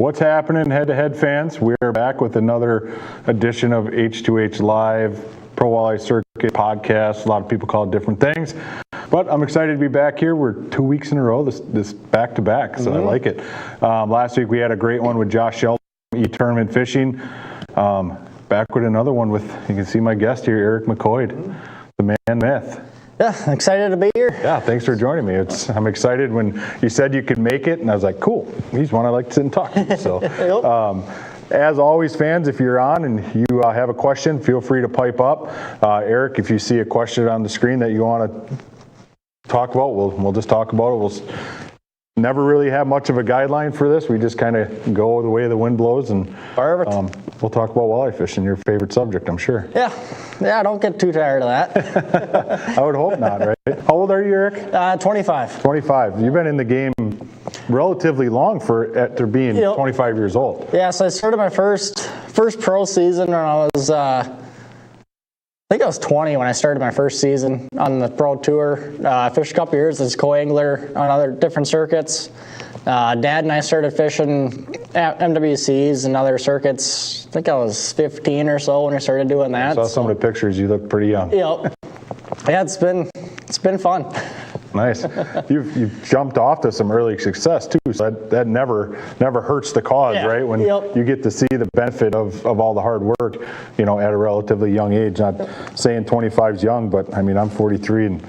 What's happening, head-to-head fans? We're back with another edition of H2H Live, Pro Walleye Circuit podcast. A lot of people call it different things, but I'm excited to be back here. We're 2 weeks in a row, this back-to-back, so I like it. Last week we had a great one with Josh Shelton, E-Tournament Fishing. Back with another one with, you can see my guest here, Eric McQuoid, the man myth. Yeah, excited to be here. Yeah, thanks for joining me. I'm excited when you said you could make it, and I was like, cool, he's one I like to sit and talk to. So, as always, fans, if you're on and you have a question, feel free to pipe up. Eric, if you see a question on the screen that you want to talk about, we'll just talk about it. We'll never really have much of a guideline for this. We just kind of go the way the wind blows, and we'll talk about walleye fishing, your favorite subject, I'm sure. Yeah, don't get too tired of that. I would hope not, right? How old are you, Eric? 25. 25. You've been in the game relatively long after being 25 years old. Yeah, so I started my first pro season when I was, I think I was 20 when I started my first season on the pro tour. I fished a couple years as co-angler on other different circuits. Dad and I started fishing at MWCs and other circuits. I think I was 15 or so when I started doing that. I saw some of the pictures. You look pretty young. Yep. Yeah, it's been fun. Nice. You've jumped off to some early success too, so that never hurts the cause, right? When you get to see the benefit of all the hard work, at a relatively young age. Not saying 25 is young, but I mean I'm 43 and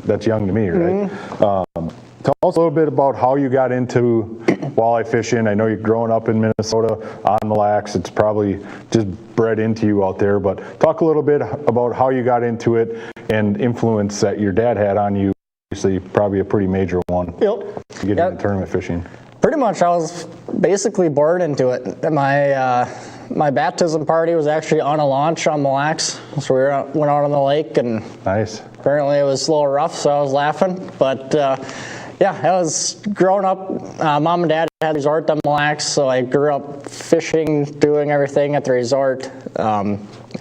that's young to me, right? Mm-hmm. Tell us a little bit about how you got into walleye fishing. I know you're growing up in Minnesota on Mille Lacs. It's probably just bred into you out there, but talk a little bit about how you got into it and influence that your dad had on you. Obviously, probably a pretty major one. Yep. Getting into tournament fishing. Pretty much, I was basically born into it. My baptism party was actually on a launch on Mille Lacs, so we went out on the lake, and nice. Apparently it was a little rough, so I was laughing. But I was growing up. Mom and Dad had a resort on Mille Lacs, so I grew up fishing, doing everything at the resort.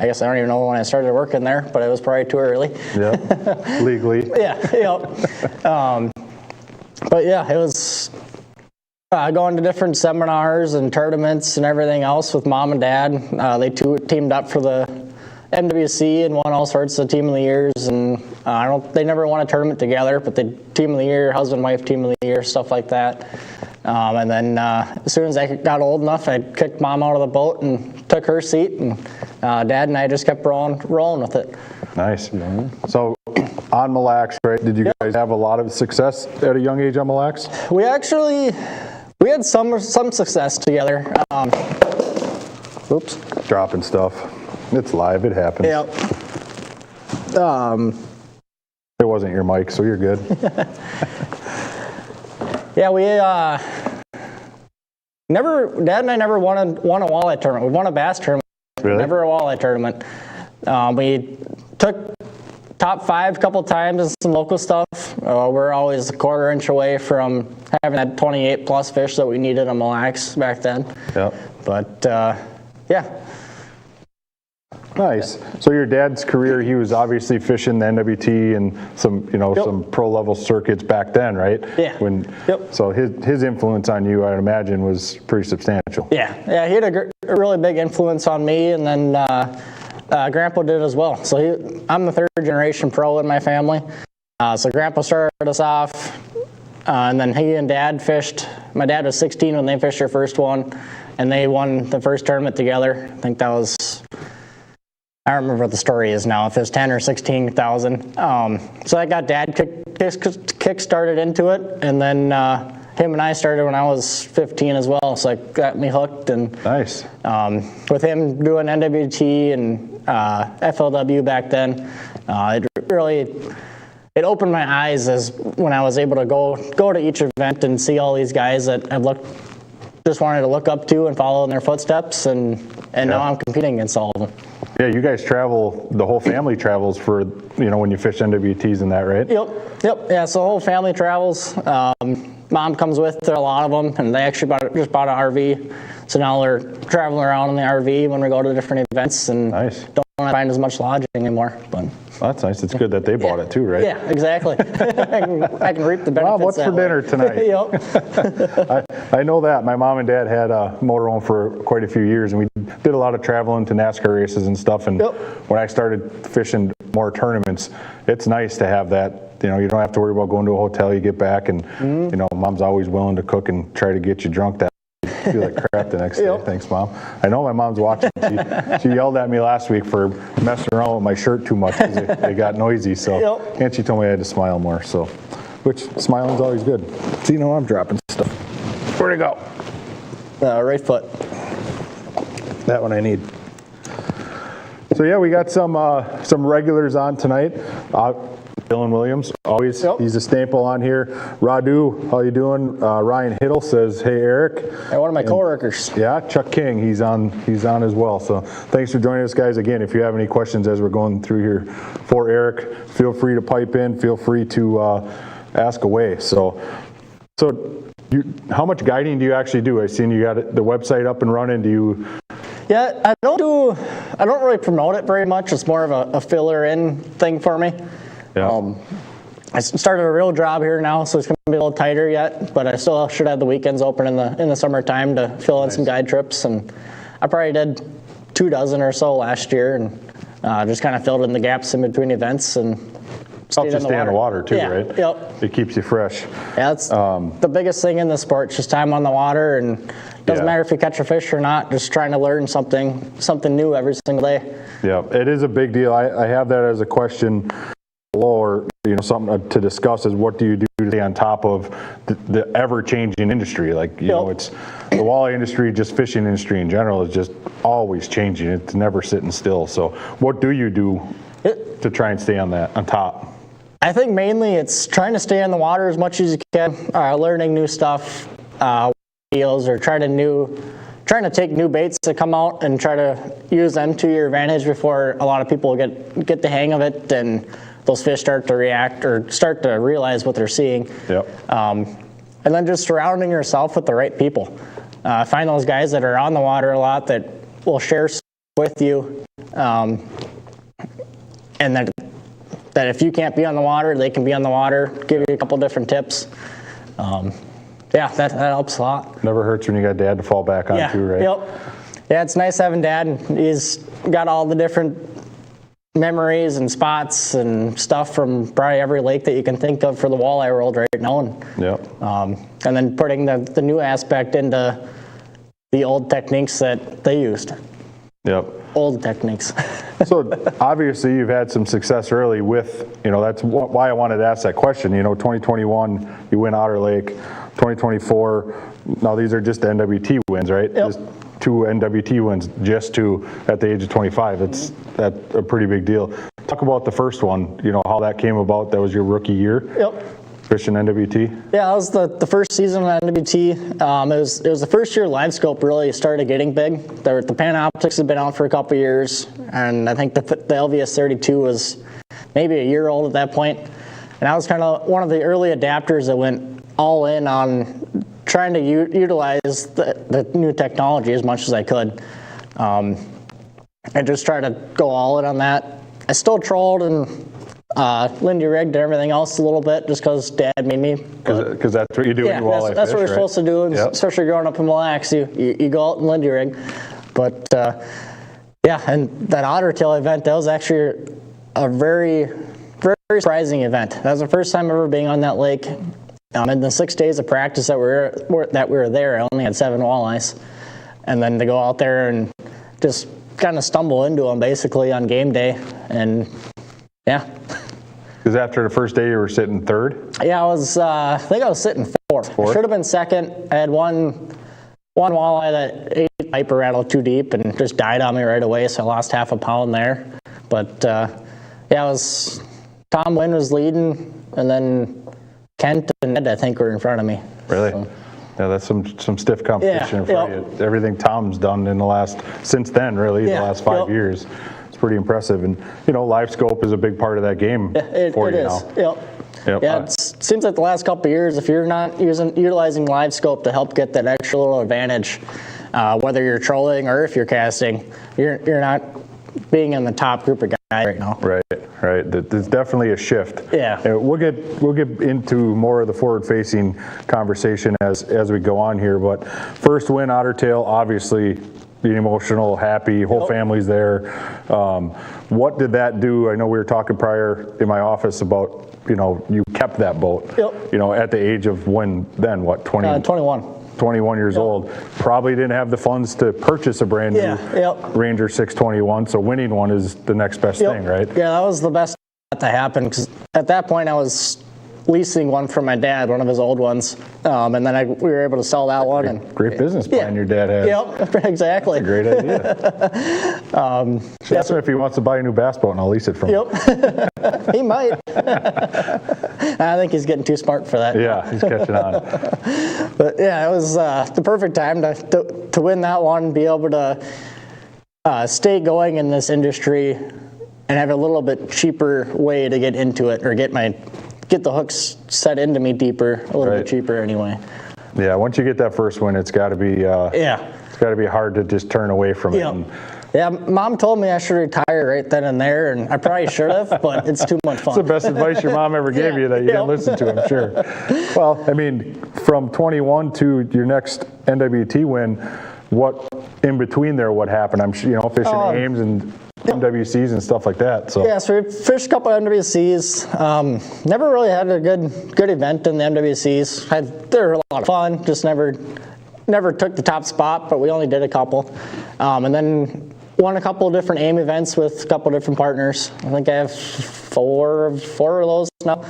I guess I don't even know when I started working there, but it was probably too early. Yeah, legally. But it was going to different seminars and tournaments and everything else with Mom and Dad. They teamed up for the MWC and won all sorts of Team of the Years, and they never won a tournament together, but the Team of the Year, husband-wife Team of the Year, stuff like that. And then as soon as I got old enough, I kicked Mom out of the boat and took her seat, and Dad and I just kept rolling with it. Nice. So on Mille Lacs, right? Did you guys have a lot of success at a young age on Mille Lacs? We had some success together. Oops. Dropping stuff. It's live. It happens. Yep. It wasn't your mic, so you're good. Yeah, Dad and I never won a walleye tournament. We won a bass tournament. Really? Never a walleye tournament. We took top 5 a couple times in some local stuff. We're always a quarter inch away from having that 28 plus fish that we needed on Mille Lacs back then. Yep. But Nice. So your dad's career, he was obviously fishing the NWT and some, some pro level circuits back then, right? Yeah. So his influence on you, I'd imagine, was pretty substantial. Yeah. He had a really big influence on me, and then Grandpa did as well. So I'm the 3rd generation pro in my family. So Grandpa started us off, and then he and Dad fished. My dad was 16 when they fished their first one, and they won the first tournament together. I think that was, I don't remember what the story is now, if it was 10 or 16,000. So I got Dad kick started into it, and then him and I started when I was 15 as well, so it got me hooked. And nice. With him doing NWT and FLW back then, it opened my eyes as when I was able to go to each event and see all these guys that I've just wanted to look up to and follow in their footsteps, and now I'm competing against all of them. Yeah, you guys travel, the whole family travels for, when you fish NWTs and that, right? Yep. Yeah, so the whole family travels. Mom comes with a lot of them, and they actually just bought an RV. So now they're traveling around in the RV when we go to different events, and don't want to find as much lodging anymore. But That's nice. It's good that they bought it too, right? Yeah, exactly. I can reap the benefits. Mom, what's for dinner tonight? Yep. I know that. My mom and dad had a motorhome for quite a few years, and we did a lot of traveling to NASCAR races and stuff. And when I started fishing more tournaments, it's nice to have that. You know, you don't have to worry about going to a hotel. You get back, and you know, Mom's always willing to cook and try to get you drunk that. Feel like crap the next day. Thanks, Mom. I know my mom's watching. She yelled at me last week for messing around with my shirt too much because they got noisy. So, and she told me I had to smile more. So, which smiling's always good. So you know I'm dropping stuff. Where'd it go? Right foot. That one I need. So yeah, we got some regulars on tonight. Dylan Williams, always, he's a staple on here. Radu, how you doing? Ryan Hiddle says, hey, Eric. Hey, one of my coworkers. Yeah, Chuck King, he's on as well. So thanks for joining us, guys. Again, if you have any questions as we're going through here for Eric, feel free to pipe in. Feel free to ask away. So how much guiding do you actually do? I've seen you got the website up and running. Do you? Yeah, I don't really promote it very much. It's more of a filler-in thing for me. Yeah. I started a real job here now, so it's going to be a little tighter yet, but I still should have the weekends open in the summertime to fill in some guide trips. And I probably did 24 or so last year, and just kind of filled in the gaps in between events and helps you stay on the water too, right? Yep. It keeps you fresh. Yeah, that's the biggest thing in the sport, just time on the water, and it doesn't matter if you catch a fish or not, just trying to learn something new every single day. Yeah, it is a big deal. I have that as a question below, or something to discuss is what do you do to stay on top of the ever-changing industry? Like, you know, it's the walleye industry, just fishing industry in general is just always changing. It's never sitting still. So what do you do to try and stay on top? I think mainly it's trying to stay in the water as much as you can, learning new stuff, deals, or trying to take new baits that come out and try to use them to your advantage before a lot of people get the hang of it and those fish start to react or start to realize what they're seeing. Yep. And then just surrounding yourself with the right people. Find those guys that are on the water a lot that will share with you, and that if you can't be on the water, they can be on the water, give you a couple different tips. Yeah, that helps a lot. Never hurts when you got dad to fall back on too, right? Yep. Yeah, it's nice having dad. He's got all the different memories and spots and stuff from probably every lake that you can think of for the walleye world right now. And then putting the new aspect into the old techniques that they used. Yep. Old techniques. So obviously you've had some success early with, that's why I wanted to ask that question. 2021, you win Otter Lake. 2024, now these are just the NWT wins, right? Yep. Just 2 NWT wins, just 2 at the age of 25. That's a pretty big deal. Talk about the first one, how that came about. That was your rookie year. Yep. Fishing NWT? Yeah, that was the first season of NWT. It was the first year live scope really started getting big. The Panoptics had been out for a couple years, and I think the LVS 32 was maybe a year old at that point. And I was kind of one of the early adapters that went all in on trying to utilize the new technology as much as I could. And just try to go all in on that. I still trolled and Lindy rigged and everything else a little bit just because Dad made me. Because that's what you do when you walleye fish, that's what you're supposed to do, yep. Especially growing up in Mille Lacs. You go out and Lindy rig. But and that otter tail event, that was actually a very, very surprising event. That was the first time ever being on that lake. In the 6 days of practice that we were there, I only had 7 walleyes. And then to go out there and just kind of stumble into them basically on game day. And yeah. Because after the first day you were sitting third? Yeah, I think I was sitting fourth. I should have been second. I had one walleye that ate viper rattle too deep and just died on me right away, so I lost half a pound there. But it was Tom Wynn was leading, and then Kent and Ned, I think, were in front of me. Really? So. Yeah, that's some stiff competition in front of you. Everything Tom's done in since then, really, the last 5 years. It's pretty impressive. And, live scope is a big part of that game for you now. Yep. Yeah, it seems like the last couple of years, if you're not utilizing live scope to help get that extra little advantage, whether you're trolling or if you're casting, you're not being in the top group of guys right now. Right. right? There's definitely a shift. Yeah. We'll get into more of the forward-facing conversation as we go on here. But first win, Otter Tail, obviously being emotional, happy, whole family's there. What did that do? I know we were talking prior in my office about, you kept that boat. At the age of then what, 21. 21 years old, probably didn't have the funds to purchase a brand new Ranger 621, so winning one is the next best thing, right? Yeah, that was the best to happen, because at that point I was leasing one from my dad, one of his old ones, and then we were able to sell that one. And great business plan your dad has. Yep, exactly. That's a great idea. Just ask him if he wants to buy a new bass boat and I'll lease it from him. He might. I think he's getting too smart for that. Yeah, he's catching on. But yeah, it was the perfect time to win that one, be able to stay going in this industry and have a little bit cheaper way to get into it, or get the hooks set into me deeper, a little bit cheaper anyway. Yeah, once you get that first win, it's got to be it's got to be hard to just turn away from it. Yeah, Mom told me I should retire right then and there, and I probably should have, but it's too much fun. It's the best advice your mom ever gave you that you didn't listen to, I'm sure. Well, I mean, from 21 to your next NWT win, what in between there, what happened? I'm sure, fishing Ames and MWCs and stuff like that. So so we fished a couple of MWCs. Never really had a good event in the MWCs. They were a lot of fun, just never took the top spot, but we only did a couple. And then won a couple of different AIM events with a couple of different partners. I think I have four of those now.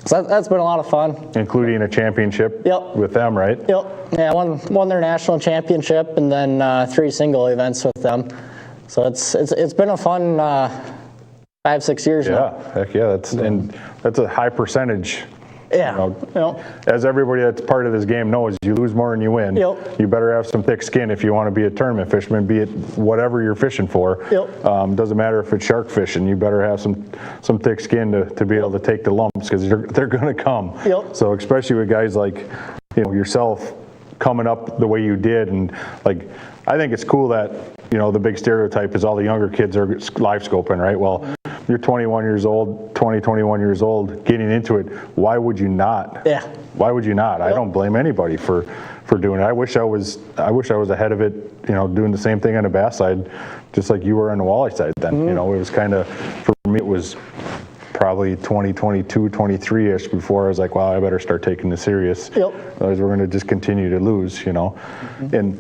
So that's been a lot of fun. Including a championship with them, right? Yep. Yeah, won their national championship, and then 3 single events with them. So it's been a fun 5-6 years now. Heck yeah, that's a high percentage. Yeah. As everybody that's part of this game knows, you lose more than you win. You better have some thick skin if you want to be a tournament fisherman, be it whatever you're fishing for. Doesn't matter if it's shark fishing, you better have some thick skin to be able to take the lumps, because they're going to come. So especially with guys like yourself coming up the way you did, and I think it's cool that the big stereotype is all the younger kids are live scoping, right? Well, you're 21 years old, 21 years old, getting into it. Why would you not? Why would you not? I don't blame anybody for doing it. I wish I was ahead of it, doing the same thing on the bass side, just like you were on the walleye side then. It was kind of, for me, it was probably 2022, 23-ish before I was like, wow, I better start taking this serious. Otherwise we're going to just continue to lose, And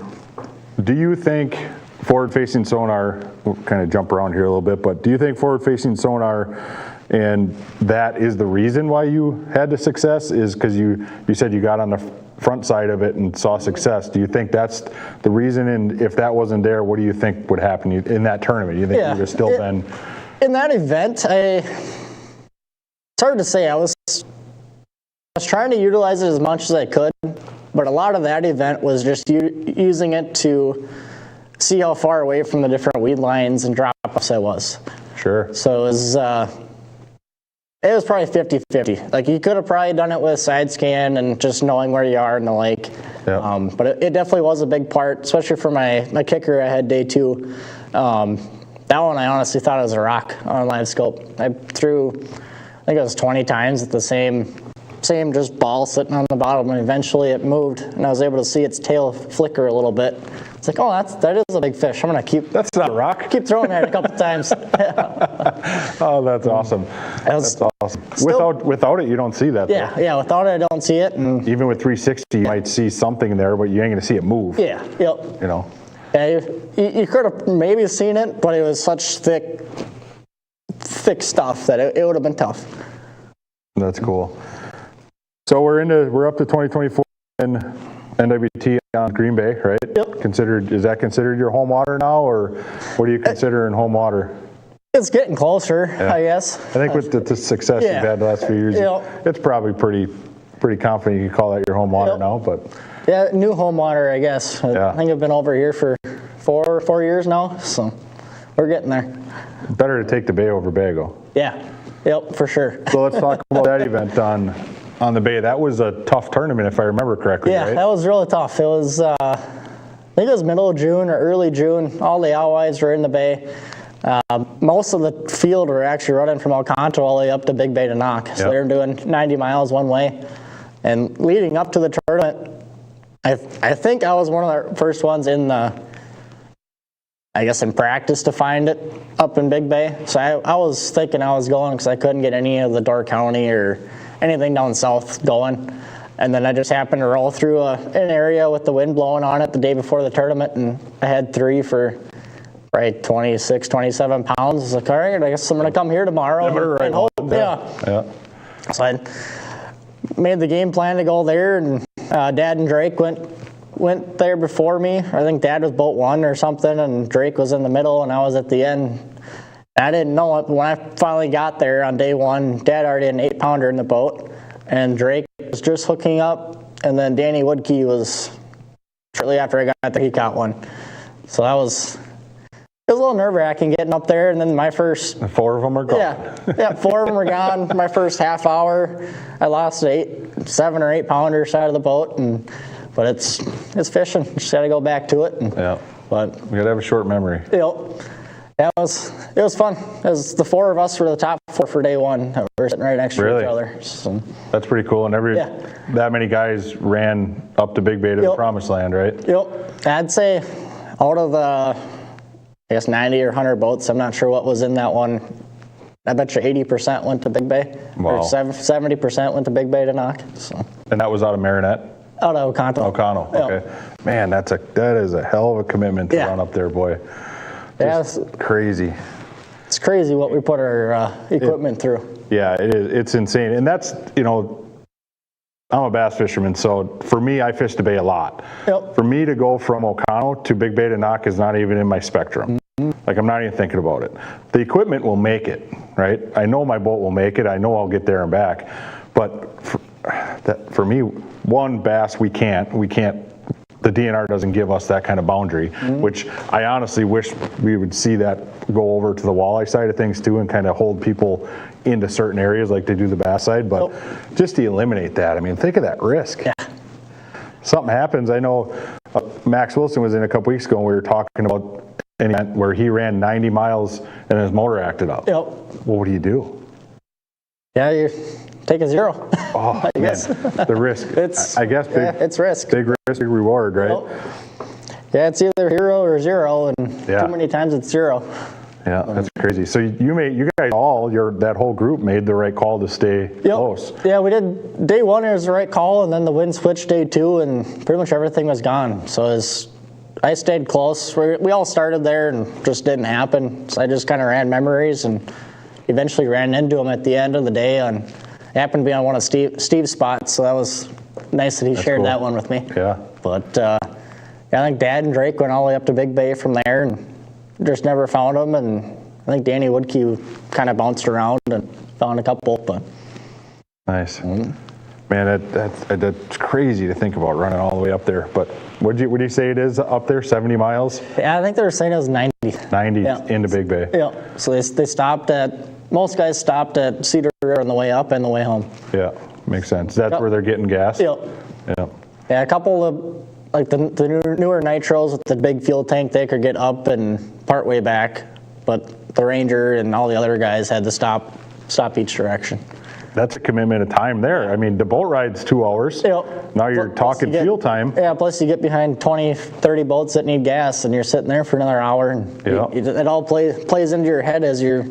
do you think forward-facing sonar, we'll kind of jump around here a little bit, but do you think forward-facing sonar, and that is the reason why you had the success, is because you said you got on the front side of it and saw success? Do you think that's the reason? And if that wasn't there, what do you think would happen in that tournament? You think you would have still been? In that event, it's hard to say. I was trying to utilize it as much as I could, but a lot of that event was just using it to see how far away from the different weed lines and drop-offs I was. Sure. So it was probably 50-50. You could have probably done it with side scan and just knowing where you are in the lake. But it definitely was a big part, especially for my kicker I had day 2. That one I honestly thought it was a rock on live scope. I threw, I think it was 20 times at the same just ball sitting on the bottom, and eventually it moved, and I was able to see its tail flicker a little bit. It's like, oh, that is a big fish. I'm gonna keep. That's not a rock. Keep throwing it a couple times. Oh, that's awesome. That's awesome. Without it, you don't see that. Yeah. Without it, I don't see it. And even with 360, you might see something there, but you ain't gonna see it move. Yeah. Yeah, you could have maybe seen it, but it was such thick stuff that it would have been tough. That's cool. So we're up to 2024 in NWT on Green Bay, right? Is that considered your home water now, or what do you consider in home water? It's getting closer, I guess. I think with the success you've had the last few years, it's probably pretty confident you can call that your home water now. But new home water, I guess. I think I've been over here for four years now, so we're getting there. Better to take the Bay over Bago. Yep, for sure. So let's talk about that event on the Bay. That was a tough tournament, if I remember correctly, right? That was really tough. It was, I think it was middle of June or early June. All the alewives were in the Bay. Most of the field were actually running from Oconto all the way up to Big Bay to Knock. So they were doing 90 miles one way. And leading up to the tournament, I think I was one of the first ones in practice to find it up in Big Bay. So I was thinking I was going because I couldn't get any of the Door County or anything down south going. And then I just happened to roll through an area with the wind blowing on it the day before the tournament, and I had 3 for probably 26, 27 pounds. I was like, all right, I guess I'm going to come here tomorrow and hope. Yeah. So I made the game plan to go there, and Dad and Drake went there before me. I think Dad was boat 1 or something, and Drake was in the middle, and I was at the end. I didn't know it. When I finally got there on day 1, Dad already had an 8-pounder in the boat, and Drake was just hooking up, and then Danny Woodkey was, shortly after I got there, he caught one. So it was a little nerve-wracking getting up there, and then my first... 4 of them are gone. Yeah, 4 of them were gone. My first half hour, I lost 7 or 8 pounder side of the boat, but it's fishing. Just got to go back to it. But we got to have a short memory. Yeah, it was fun. The 4 of us were the top 4 for day 1. We were sitting right next to each other. So. That's pretty cool. And that many guys ran up to Big Bay to the Promised Land, right? Yep. I'd say out of the 90 or 100 boats, I'm not sure what was in that one. I bet you 80% went to Big Bay. Wow. Or 70% went to Big Bay to Knock. So. And that was out of Marinette? Out of Oconto. Oconto, okay. Man, that is a hell of a commitment to run up there, boy. It's crazy. It's crazy what we put our equipment through. Yeah, it is. It's insane. And that's, I'm a bass fisherman, so for me, I fish the bay a lot. For me to go from Oconto to Big Bay to Knock is not even in my spectrum. Like, I'm not even thinking about it. The equipment will make it, right? I know my boat will make it. I know I'll get there and back. But for me, one, bass, we can't. The DNR doesn't give us that kind of boundary, which I honestly wish we would see that go over to the walleye side of things too, and kind of hold people into certain areas like they do the bass side. But just to eliminate that, I mean, think of that risk. Yeah. Something happens. I know Max Wilson was in a couple weeks ago, and we were talking about an event where he ran 90 miles and his motor acted up. Well, what do you do? Yeah, you take a 0. Oh, I guess. The risk. It's risk. Big risk, big reward, right? Yeah, it's either hero or 0, and too many times it's 0. Yeah, that's crazy. So you guys that whole group made the right call to stay close. Yeah, we did. Day 1 it was the right call, and then the wind switched day 2, and pretty much everything was gone. So I stayed close. We all started there, and just didn't happen. So I just kind of ran memories, and eventually ran into him at the end of the day. And it happened to be on one of Steve's spots, so that was nice that he shared that one with me. Yeah. But I think Dad and Drake went all the way up to Big Bay from there, and just never found him. And I think Danny Woodkey kind of bounced around and found a couple. But nice. Man, that's crazy to think about, running all the way up there. But what do you say it is up there, 70 miles? Yeah, I think they were saying it was 90. 90 into Big Bay. Yeah, so they stopped most guys stopped at Cedar River on the way up and the way home. Yeah, makes sense. That's where they're getting gas? Yeah, a couple of, like the newer nitros with the big fuel tank, they could get up and part way back, but the Ranger and all the other guys had to stop each direction. That's a commitment of time there. I mean, the boat ride's 2 hours. Now you're talking fuel time. Yeah, plus you get behind 20, 30 boats that need gas, and you're sitting there for another hour, and it all plays into your head as you're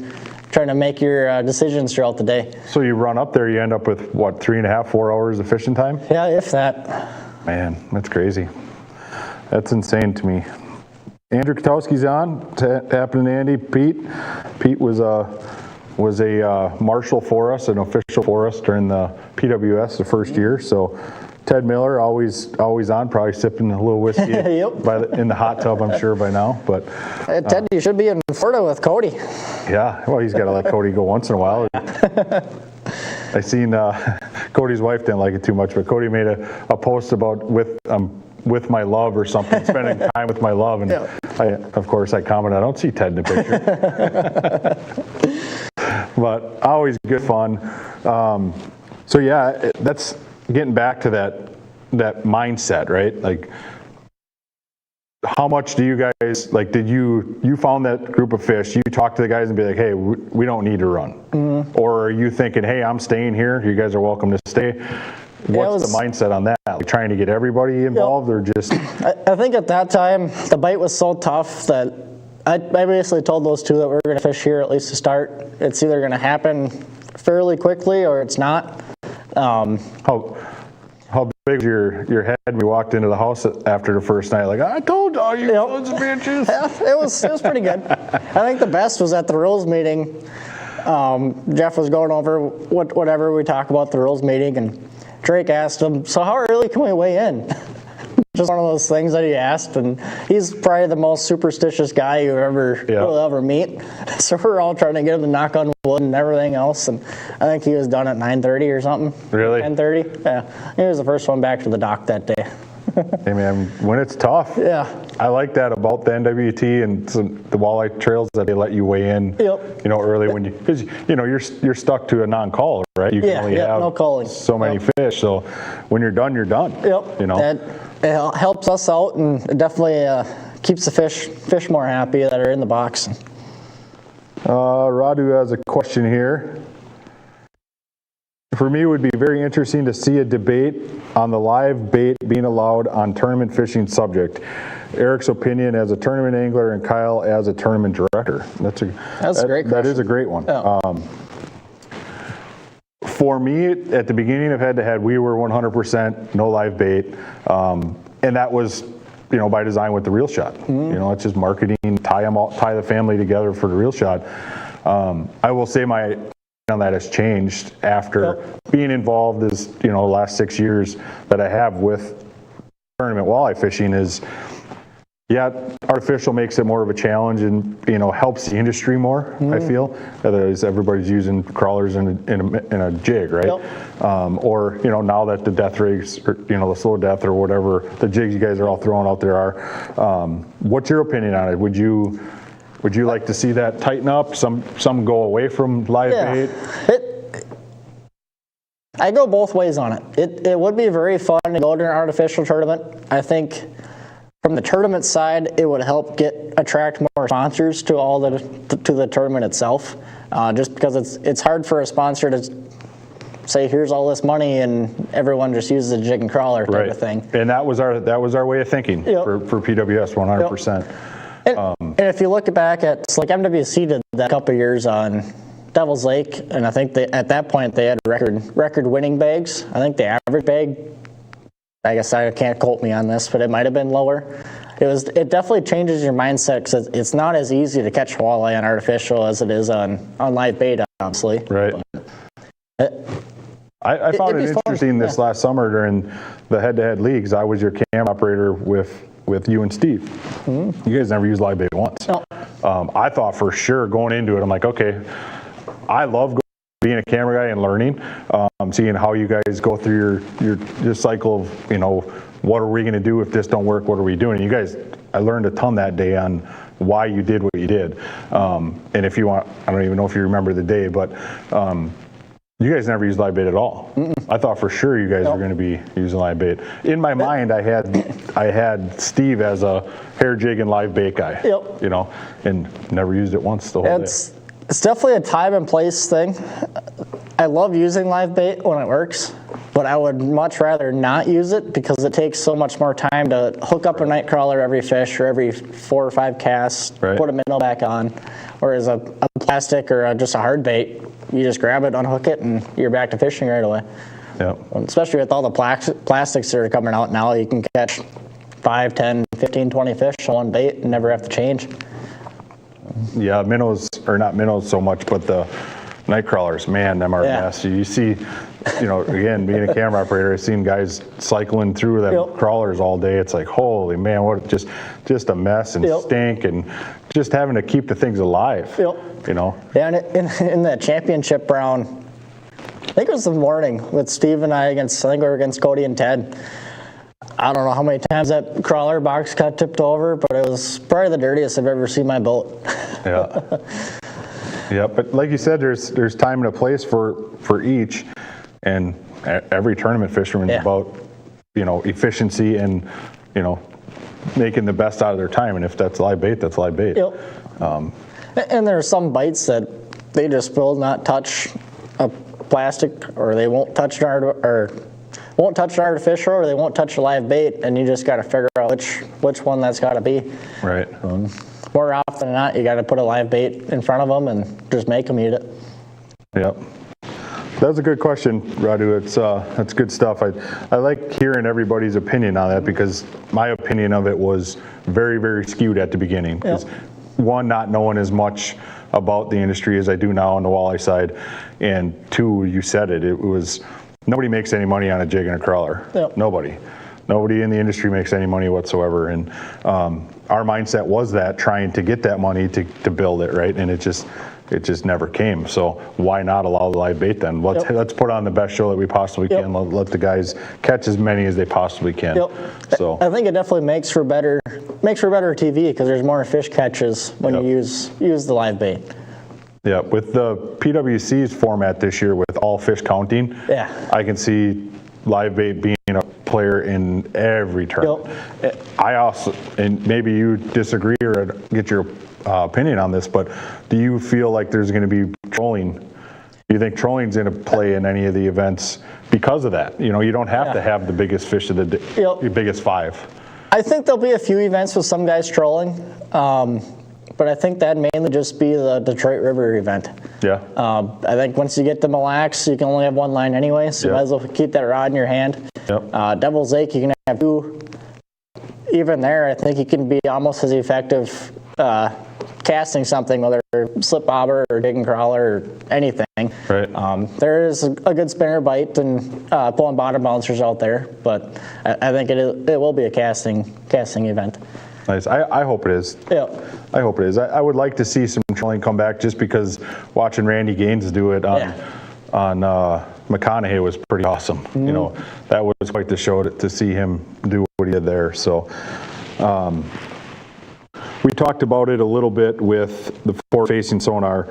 trying to make your decisions throughout the day. So you run up there, you end up with, what, 3.5, 4 hours of fishing time? Yeah, if that. Man, that's crazy. That's insane to me. Andrew Katowski's on. Happening, Andy. Pete was a marshal for us, an official for us during the PWS the first year. So Ted Miller, always on, probably sipping a little whiskey in the hot tub, I'm sure by now. But Ted, you should be in Florida with Cody. Yeah, well, he's got to let Cody go once in a while. I seen Cody's wife didn't like it too much, but Cody made a post about with my love or something, spending time with my love, and of course I commented, I don't see Ted in the picture. But always good fun. So yeah, that's getting back to that mindset, right? Like, how much do you guys guys, like, did you found that group of fish, you talk to the guys and be like, hey, we don't need to run? Or are you thinking, hey, I'm staying here, you guys are welcome to stay? What's the mindset on that? Like, trying to get everybody involved, or just? I think at that time, the bite was so tough that I basically told those two that we were going to fish here at least to start. It's either going to happen fairly quickly or it's not. How big was your head when you walked into the house after the first night? Like, I told all you sons of bitches. Yeah, it was pretty good. I think the best was at the rules meeting. Jeff was going over whatever we talk about the rules meeting, and Drake asked him, so how early can we weigh in? Just one of those things that he asked, and he's probably the most superstitious guy you'll ever meet. So we're all trying to get him to knock on wood and everything else, and I think he was done at 9:30 or something. Really? 10:30. Yeah, he was the first one back to the dock that day. Hey man, when it's tough, I like that about the NWT and the walleye trails, that they let you weigh in, early when because you're stuck to a non-call, right? You can only have no calling. so many fish, so when you're done, you're done. It helps us out, and it definitely keeps the fish more happy that are in the box. Radu has a question here. For me, it would be very interesting to see a debate on the live bait being allowed on tournament fishing subject. Eric's opinion as a tournament angler and Kyle as a tournament director. That's a great question. That is a great one. Yeah. For me, at the beginning of head-to-head, we were 100% no live bait, and that was, by design with the reel shot. It's just marketing, tie the family together for the reel shot. I will say my on that has changed after being involved as the last 6 years that I have with tournament walleye fishing is artificial makes it more of a challenge and helps the industry more. I feel otherwise everybody's using crawlers in a jig, right? Or now that the death rigs or the slow death or whatever the jigs you guys are all throwing out there are, what's your opinion on it? Would you like to see that tighten up? Some go away from live bait? I go both ways on it. It would be very fun to go to an artificial tournament. I think from the tournament side, it would help attract more sponsors to the tournament itself. Just because it's hard for a sponsor to say, here's all this money, and everyone just uses a jig and crawler type of thing. And that was our way of thinking for PWS 100%. And if you look back at, like MWC did that a couple years on Devil's Lake, and I think at that point they had record winning bags. I think the average bag, I guess I can't quote me on this, but it might have been lower. It definitely changes your mindset, because it's not as easy to catch walleye on artificial as it is on live bait, obviously. Right. I found it interesting this last summer during the head-to-head leagues. I was your cam operator with you and Steve. You guys never used live bait once. No. I thought for sure going into it, I'm like, okay, I love being a camera guy and learning, seeing how you guys go through your cycle of, what are we going to do if this don't work? What are we doing? And you guys, I learned a ton that day on why you did what you did. And if you want, I don't even know if you remember the day, but you guys never used live bait at all. I thought for sure you guys were going to be using live bait. In my mind, I had Steve as a hair jig and live bait guy. And never used it once the whole day. It's definitely a time and place thing. I love using live bait when it works, but I would much rather not use it, because it takes so much more time to hook up a night crawler every fish or every 4 or 5 casts, put a minnow back on. Whereas a plastic or just a hard bait, you just grab it, unhook it, and you're back to fishing right away. Especially with all the plastics that are coming out now, you can catch 5, 10, 15, 20 fish on one bait and never have to change. Yeah, minnows, or not minnows so much, but the night crawlers, man, them are a mess. You see, again, being a camera operator, I've seen guys cycling through them crawlers all day. It's like, holy man, what just a mess and stink, and just having to keep the things alive. Yeah, and in that championship round, I think it was the morning with Steve and I think we were against Cody and Ted. I don't know how many times that crawler box got tipped over, but it was probably the dirtiest I've ever seen my boat. Yeah, but like you said, there's time and a place for each, and every tournament fisherman is about efficiency and making the best out of their time. And if that's live bait, that's live bait. Yep. And there are some bites that they just will not touch a plastic, or they won't touch an artificial, or they won't touch a live bait, and you just got to figure out which one that's got to be. Right. More often than not, you got to put a live bait in front of them and just make them eat it. Yep. That's a good question, Radu. That's good stuff. I like hearing everybody's opinion on that, because my opinion of it was very, very skewed at the beginning. Yep. One, not knowing as much about the industry as I do now on the walleye side, and two, you said it was nobody makes any money on a jig and a crawler. Yep. Nobody in the industry makes any money whatsoever, and our mindset was that, trying to get that money to build it, right? And it just never came. So why not allow the live bait then? Let's put on the best show that we possibly can. Let the guys catch as many as they possibly can. Yep. So I think it definitely makes for better TV, because there's more fish catches when you use the live bait. Yeah, with the PWC's format this year with all fish counting, I can see live bait being a player in every tournament. Yep. I also, and maybe you disagree or get your opinion on this, but do you feel like there's going to be trolling? Do you think trolling's going to play in any of the events because of that? You know, you don't have to have the biggest fish of the day, your biggest five. I think there'll be a few events with some guys trolling, but I think that'd mainly just be the Detroit River event. Yeah. I think once you get to Mille Lacs, you can only have one line anyway, so you might as well keep that rod in your hand. Yep. Devil's Lake, you can have two. Even there, I think you can be almost as effective casting something, whether slip bobber or dig and crawler or anything. Right. There is a good spinner bite and pulling bottom bouncers out there, but I think it will be a casting event. Nice. I hope it is. Yeah. I hope it is. I would like to see some trolling come back, just because watching Randy Gaines do it on McConaughey was pretty awesome. Mm-hmm. You know, that was quite the show to see him do what he did there. So we talked about it a little bit with the forward-facing sonar.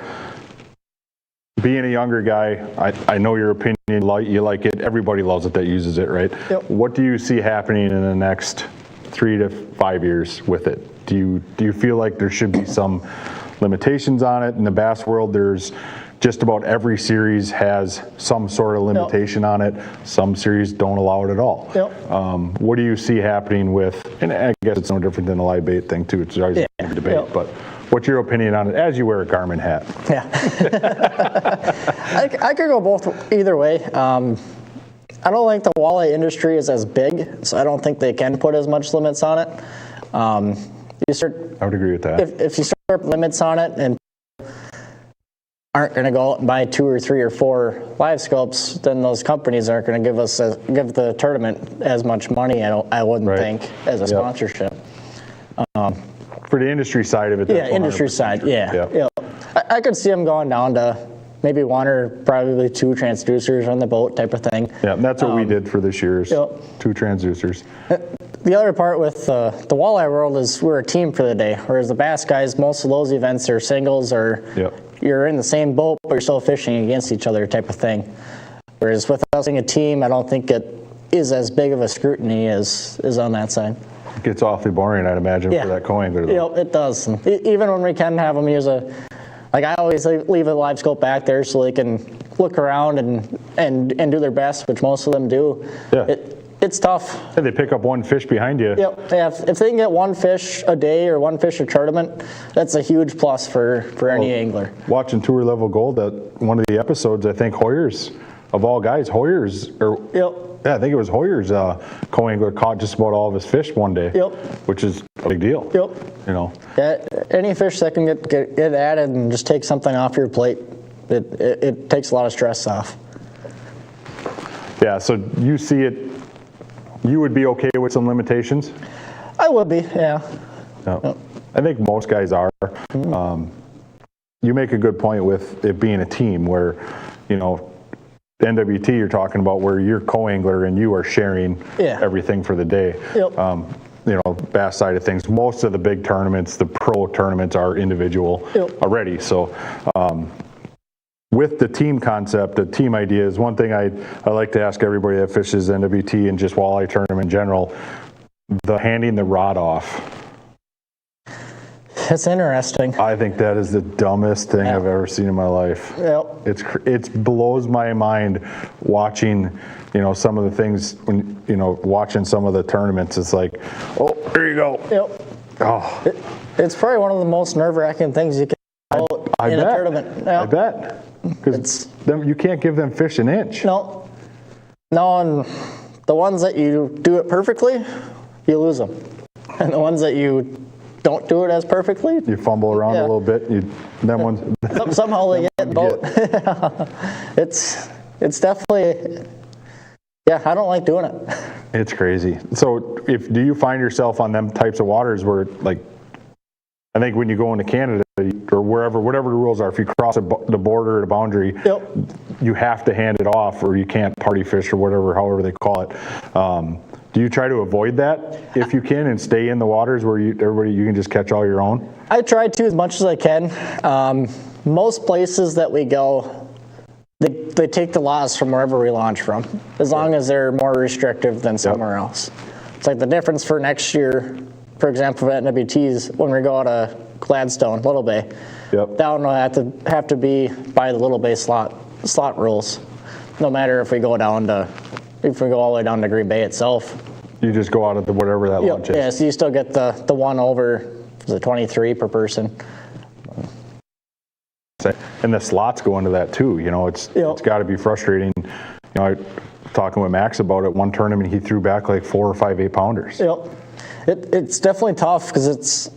Being a younger guy, I know your opinion, you like it. Everybody loves it that uses it, right? Yep. What do you see happening in the next 3 to 5 years with it? Do you feel like there should be some limitations on it? In the bass world, there's just about every series has some sort of limitation on it. Some series don't allow it at all. Yep. What do you see happening with, and I guess it's no different than the live bait thing too, it's always a debate, but what's your opinion on it as you wear a Garmin hat? Yeah. I could go both either way. I don't think the walleye industry is as big, so I don't think they can put as much limits on it. I would agree with that. If you start limits on it and aren't going to go out and buy 2 or 3 or 4 live scopes, then those companies aren't going to give the tournament as much money, I wouldn't think, as a sponsorship. For the industry side of it, that's industry side, I could see them going down to maybe 1 or probably 2 transducers on the boat type of thing. Yeah, and that's what we did for this year's 2 transducers. The other part with the walleye world is we're a team for the day, whereas the bass guys, most of those events are singles, or you're in the same boat, but you're still fishing against each other type of thing. Whereas with us being a team, I don't think it is as big of a scrutiny as on that side. It gets awfully boring, I'd imagine, for that co-angler. It does. And even when we can have them use I always leave a live scope back there so they can look around and do their best, which most of them do. Yeah. It's tough. And they pick up 1 fish behind you. Yep. If they can get 1 fish a day or 1 fish a tournament, that's a huge plus for any angler. Watching Tour Level Gold, that one of the episodes, I think Hoyer's, of all guys, I think it was Hoyer's co-angler caught just about all of his fish one day. Yep. Which is a big deal. Yep. You know. Any fish that can get added and just take something off your plate, it takes a lot of stress off. Yeah, so you see it, you would be okay with some limitations? I would be, yeah. Yep. I think most guys are. You make a good point with it being a team where, you know, the NWT you're talking about where you're co-angler and you are sharing everything for the day. Yep. You know, bass side of things, most of the big tournaments, the pro tournaments are individual already. So with the team concept, the team idea is one thing I like to ask everybody that fishes NWT and just walleye tournament in general. the handing the rod off. It's interesting. I think that is the dumbest thing I've ever seen in my life. Yep. It blows my mind watching, some of the things when, watching some of the tournaments. It's like, oh, there you go. Yep. Oh. It's probably one of the most nerve-wracking things you can do in a tournament. Yep. I bet. Because you can't give them fish an inch. No, and the ones that you do it perfectly, you lose them. And the ones that you don't do it as perfectly, you fumble around a little bit. Somehow they get both. It's definitely, I don't like doing it. It's crazy. So do you find yourself on them types of waters where, like, I think when you go into Canada or wherever, whatever the rules are, if you cross the border or the boundary, you have to hand it off, or you can't party fish or whatever, however they call it. Do you try to avoid that if you can and stay in the waters where you can just catch all your own? I try to as much as I can. Most places that we go, they take the laws from wherever we launch from, as long as they're more restrictive than somewhere else. It's like the difference for next year, for example, at NWTs, when we go out of Gladstone, Little Bay, that one will have to be by the Little Bay slot rules, no matter if we go all the way down to Green Bay itself. You just go out of whatever that launch is. Yeah, so you still get the one over, is it 23 per person? And the slots go into that too. It's got to be frustrating. I talking with Max about it. One tournament, he threw back like 4 or 5 8-pounders. It's definitely tough because it's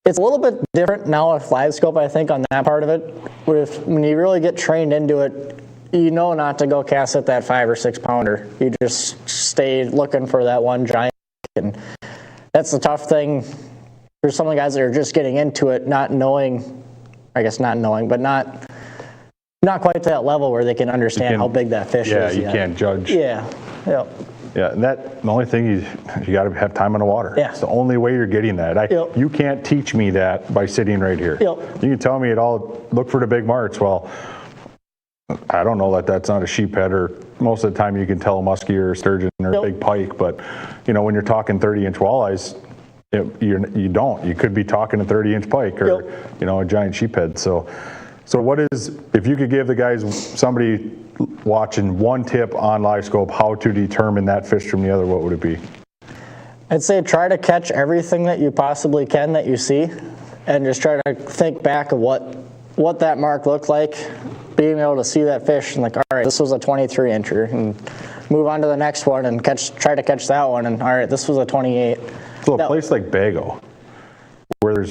a little bit different now with live scope, I think, on that part of it. When you really get trained into it, not to go cast at that 5 or 6 pounder. You just stay looking for that one giant. And that's the tough thing for some of the guys that are just getting into it, not knowing, but not quite to that level where they can understand how big that fish is. Yeah, you can't judge. Yeah. And the only thing you got to have time on the water. Yeah. It's the only way you're getting that. You can't teach me that by sitting right here. You can tell me look for the big marks. Well, I don't know that's not a sheephead, or most of the time you can tell a muskie or a sturgeon or a big pike, but when you're talking 30-inch walleyes, you don't. You could be talking a 30-inch pike or a giant sheephead. So what is, if you could give the guys, somebody watching, one tip on live scope how to determine that fish from the other, what would it be? I'd say try to catch everything that you possibly can that you see, and just try to think back of what that mark looked like, being able to see that fish and like, all right, this was a 23-incher, and move on to the next one and try to catch that one, and all right, this was a 28. So a place like Bago, where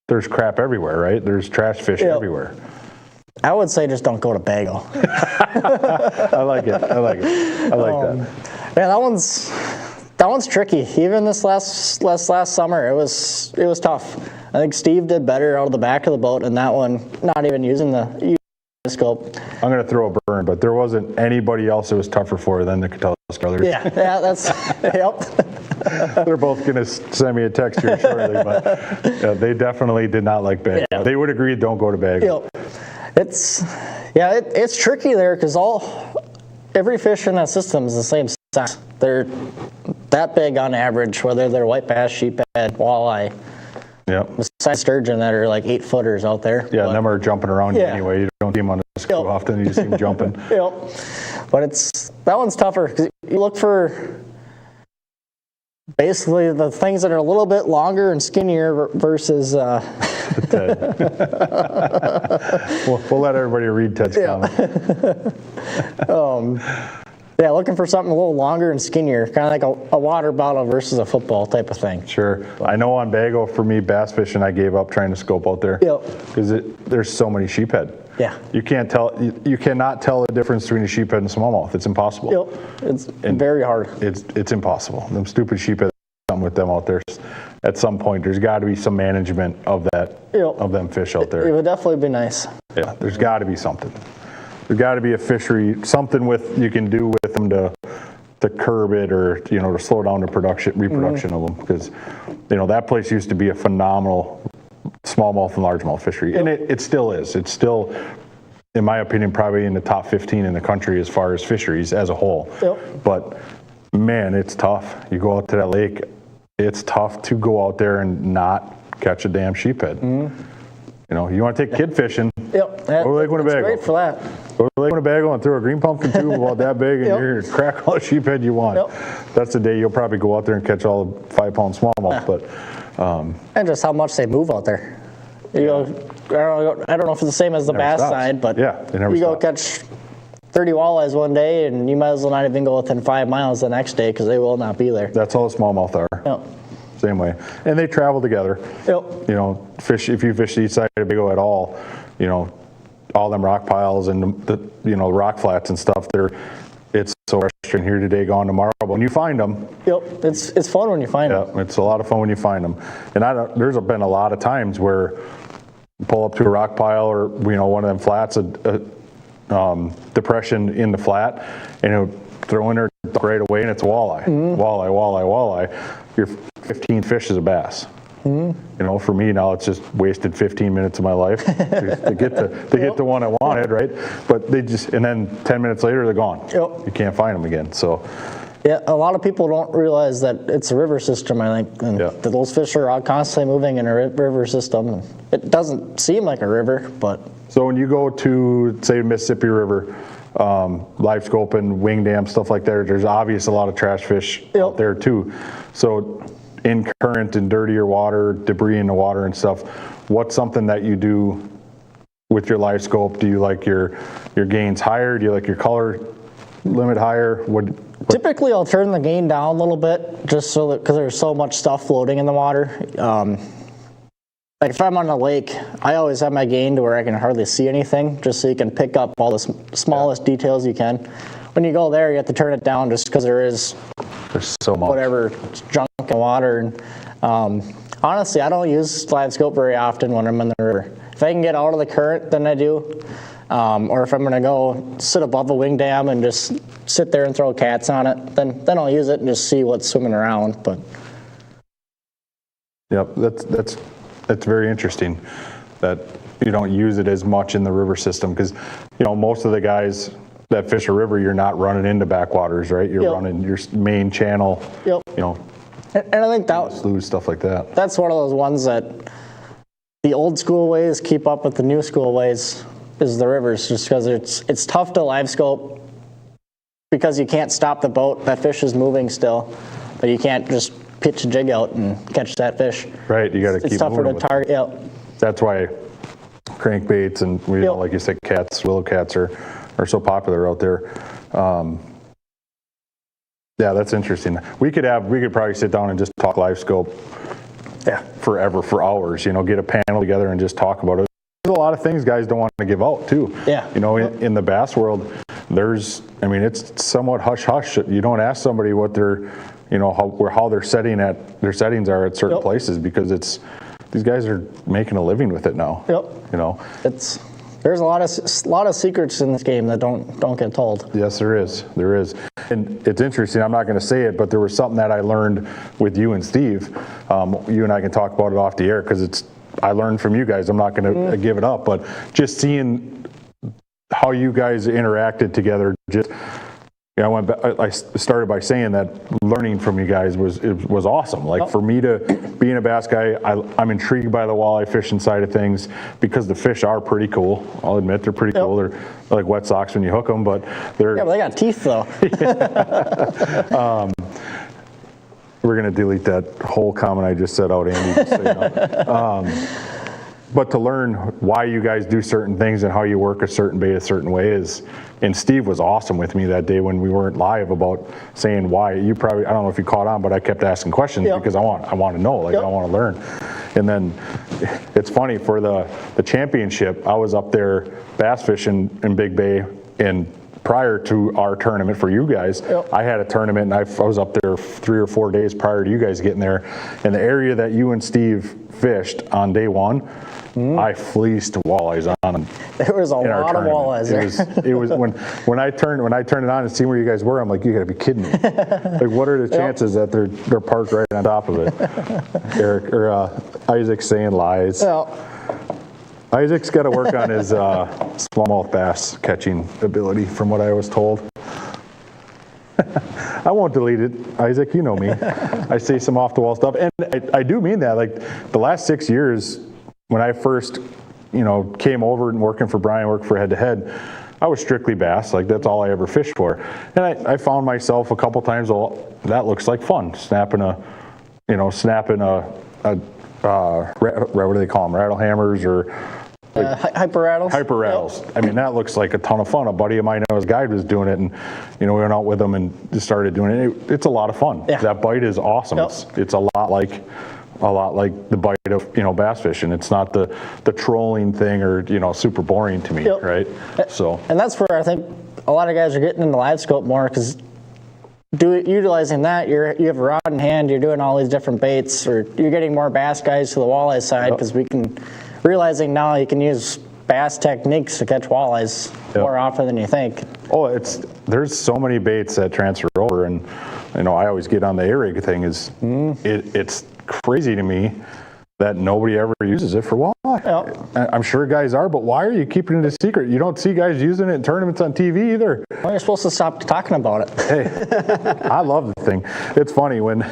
there's crap everywhere, right? There's trash fish everywhere. I would say just don't go to Bago. I like it. I like that. Yeah, that one's tricky. Even this last summer, it was tough. I think Steve did better out of the back of the boat in that one, not even using the scope. I'm going to throw a burn, but there wasn't anybody else it was tougher for than the Catullus brothers. Yeah, that's, yep. They're both going to send me a text here shortly, but they definitely did not like Bago. Yeah. They would agree, don't go to Bago. Yep. It's tricky there because every fish in that system is the same size. They're that big on average, whether they're white bass, sheephead, walleye. Yep. Besides sturgeon that are like 8-footers out there. Yeah, them are jumping around you anyway. You don't see them on the scope often. You just see them jumping. But that one's tougher because you look for basically the things that are a little bit longer and skinnier versus. We'll let everybody read Ted's comment. Looking for something a little longer and skinnier, kind of like a water bottle versus a football type of thing. Sure. I know on Bago, for me, bass fishing, I gave up trying to scope out there. Because there's so many sheephead. Yeah. You cannot tell the difference between a sheephead and smallmouth. It's impossible. It's very hard. It's impossible. Them stupid sheephead, something with them out there. At some point, there's got to be some management of that, of them fish out there. It would definitely be nice. Yeah, there's got to be something. There's got to be a fishery, something you can do with them to curb it, or to slow down the reproduction of them, because that place used to be a phenomenal smallmouth and largemouth fishery, and it still is. It's still, in my opinion, probably in the top 15 in the country as far as fisheries as a whole. But man, it's tough. You go out to that lake, it's tough to go out there and not catch a damn sheephead. You know, you want to take kid fishing, Yep. go to Lake Winnebago. It's great for that. Go to Lake Winnebago and throw a green pumpkin tube about that big, and you're going to crack all the sheephead you want. That's the day you'll probably go out there and catch all the 5-pound smallmouth. But and just how much they move out there. You go, I don't know if it's the same as the bass side, but they never you go stop. catch 30 walleyes one day, and you might as well not even go within 5 miles the next day because they will not be there. That's all the smallmouth are. Yep. Same way. And they travel together. Yep. You know, if you fish the east side of Bago at all, you know, all them rock piles and the rock flats and stuff, it's so frustrating here today, gone tomorrow. But when you find them, it's fun when you find them. Yeah, it's a lot of fun when you find them. And there's been a lot of times where you pull up to a rock pile or one of them flats, a depression in the flat, and it'll throw in there right away, and it's walleye, walleye. Your 15 fish is a bass. You know, for me now, it's just wasted 15 minutes of my life to get the one I wanted, right? But and then 10 minutes later, they're gone. Yep. You can't find them again. So, yeah, a lot of people don't realize that it's a river system, I think, and that those fish are all constantly moving in a river system. It doesn't seem like a river, but. So when you go to, say, Mississippi River, live scoping, wing dam, stuff like that, there's obvious a lot of trash fish out there too. So in current and dirtier water, debris in the water and stuff, what's something that you do with your live scope? Do you like your gains higher? Do you like your color limit higher? Typically, I'll turn the gain down a little bit just so that, because there's so much stuff floating in the water. Like if I'm on a lake, I always have my gain to where I can hardly see anything, just so you can pick up all the smallest details you can. When you go there, you have to turn it down just because there's so much whatever junk in water. And honestly, I don't use live scope very often when I'm in the river. If I can get out of the current, then I do. Or if I'm going to go sit above a wing dam and just sit there and throw cats on it, then I'll use it and just see what's swimming around. But yep, that's very interesting that you don't use it as much in the river system, because most of the guys that fish a river, you're not running into backwaters, right? You're running your main channel. Yep. And I think sloughs, stuff like that. That's one of those ones that the old school ways keep up with the new school ways is the rivers, just because it's tough to live scope because you can't stop the boat. That fish is moving still, but you can't just pitch a jig out and catch that fish. Right, you got to keep moving. It's tougher to target. Yep. That's why crankbaits and like you said, willow cats are so popular out there. Yeah, that's interesting. We could probably sit down and just talk live scope forever, for hours, get a panel together and just talk about it. There's a lot of things guys don't want to give out too. Yeah. In the bass world, it's somewhat hush-hush. You don't ask somebody what their, how their settings are at certain places, because these guys are making a living with it now. Yep. There's a lot of secrets in this game that don't get told. Yes, there is. And it's interesting, I'm not going to say it, but there was something that I learned with you and Steve. You and I can talk about it off the air, because I learned from you guys. I'm not going to give it up, but just seeing how you guys interacted together, I started by saying that learning from you guys was awesome. Like for me to being a bass guy, I'm intrigued by the walleye fishing side of things, because the fish are pretty cool. I'll admit they're pretty cool. They're like wet socks when you hook them, but they're but they got teeth though. We're gonna delete that whole comment I just said out, Andy. Just so you know. But to learn why you guys do certain things and how you work a certain bait a certain way and Steve was awesome with me that day when we weren't live, about saying why. I don't know if you caught on, but I kept asking questions because I want to know, I want to learn. And then it's funny, for the championship, I was up there bass fishing in Big Bay, and prior to our tournament for you guys, I had a tournament, and I was up there 3 or 4 days prior to you guys getting there. And the area that you and Steve fished on day one, I fleeced walleyes on. There was a lot of walleyes there. It was when I turned it on and see where you guys were, I'm like, you got to be kidding me! Like, what are the chances that they're parked right on top of it? Isaac's saying lies. Isaac's got to work on his smallmouth bass catching ability, from what I was told. I won't delete it, Isaac. You know me. I say some off the wall stuff, and I do mean that. Like the last 6 years, when I first, came over and working for Brian, worked for Head to Head, I was strictly bass. Like that's all I ever fished for, and I found myself a couple times. Well, that looks like fun. Snapping a what do they call them? Rattle hammers or. Hyper rattles. Hyper rattles. Yep. I mean, that looks like a ton of fun. A buddy of mine, his guide, was doing it, and we went out with him and just started doing it. It's a lot of fun. Yeah. That bite is awesome. Yep. It's a lot like the bite of bass fishing. It's not the trolling thing or super boring to me, yep. Right? So. And that's where I think a lot of guys are getting into live scope more because utilizing that, you have a rod in hand, you're doing all these different baits, or you're getting more bass guys to the walleye side because we can. Realizing now you can use bass techniques to catch walleyes more often than you think. Oh, there's so many baits that transfer over, and I always get on the A-rig thing. It's crazy to me that nobody ever uses it for walleye. Yep. I'm sure guys are, but why are you keeping it a secret? You don't see guys using it in tournaments on TV either. Well, you're supposed to stop talking about it. Hey, I love the thing. It's funny when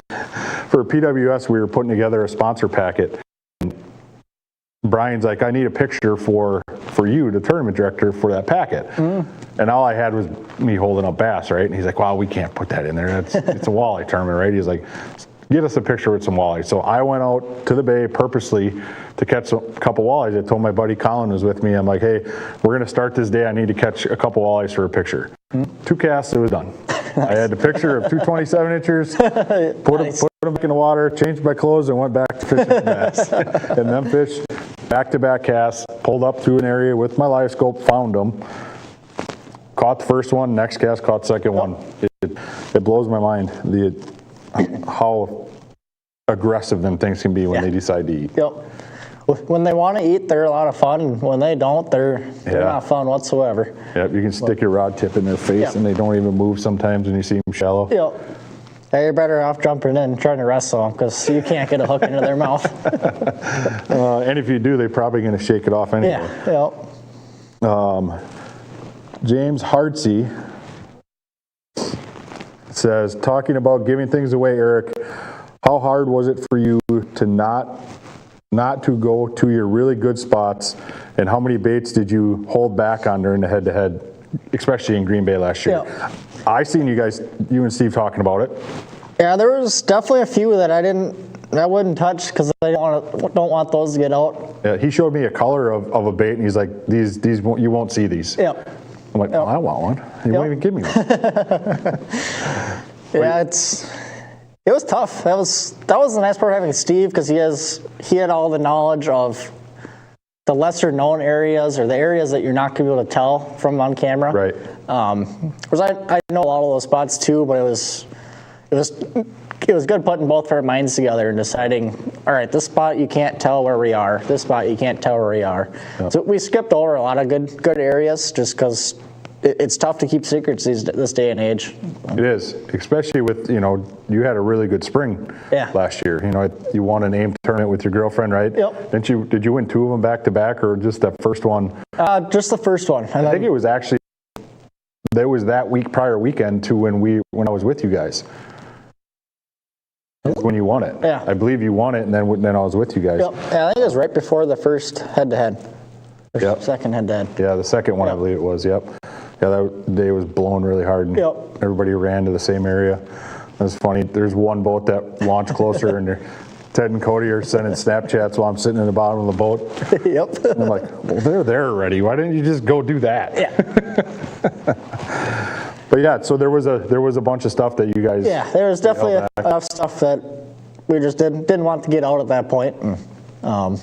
for PWS we were putting together a sponsor packet. Brian's like, I need a picture for you, the tournament director, for that packet. And all I had was me holding up bass, right? And he's like, well, we can't put that in there. It's a walleye tournament, right? He's like, get us a picture with some walleye. So I went out to the bay purposely to catch a couple walleyes. I told my buddy Colin was with me. I'm like, hey, we're going to start this day. I need to catch a couple walleyes for a picture. 2 casts, it was done. Nice. I had the picture of 2 27-inchers, put them back in the water, changed my clothes, and went back to fishing bass. And then fished back-to-back casts, pulled up through an area with my live scope, found them, caught the first one, next cast, caught the second one. It blows my mind how aggressive them things can be when they decide to eat. Yep. When they want to eat, they're a lot of fun. And when they don't, they're not fun whatsoever. Yep, you can stick your rod tip in their face and they don't even move sometimes when you see them shallow. Yep. Yeah, you're better off jumping in trying to wrestle them because you can't get a hook into their mouth. And if you do, they're probably going to shake it off anyway. Yeah. James Hartsey says, talking about giving things away, Eric, how hard was it for you to not to go to your really good spots, and how many baits did you hold back on during the head-to-head, especially in Green Bay last year? Yeah. I seen you and Steve talking about it. Yeah, there was definitely a few that I wouldn't touch because I don't want those to get out. Yeah, he showed me a color of a bait, and he's like, these you won't see these. Yeah. I'm like, oh, I want one. He won't even give me one. Yeah, it was tough. That was the nice part of having Steve because he had all the knowledge of the lesser known areas or the areas that you're not going to be able to tell from on camera. Right. Because I know a lot of those spots too, but it was good putting both of our minds together and deciding, all right, this spot you can't tell where we are. This spot you can't tell where we are. Yep. So we skipped over a lot of good areas just because it's tough to keep secrets this day and age. It is, especially with, you had a really good spring last year. You won an AIM tournament with your girlfriend, right? Yep. Did you win 2 of them back to back or just that first one? Just the first one. I think it was actually, there was that prior weekend to when I was with you guys. When you won it. Yeah. I believe you won it and then I was with you guys. Yep. Yeah, I think it was right before the first head-to-head. Yep. Second head-to-head. Yeah, the second one I believe it was, yep. Yeah, that day was blowing really hard and everybody ran to the same area. It was funny. There's one boat that launched closer and Ted and Cody are sending Snapchats while I'm sitting in the bottom of the boat. Yep. And I'm like, well, they're there already. Why didn't you just go do that? Yeah. But yeah, so there was a bunch of stuff that you guys. Yeah, there was definitely enough stuff that we just didn't want to get out at that point. I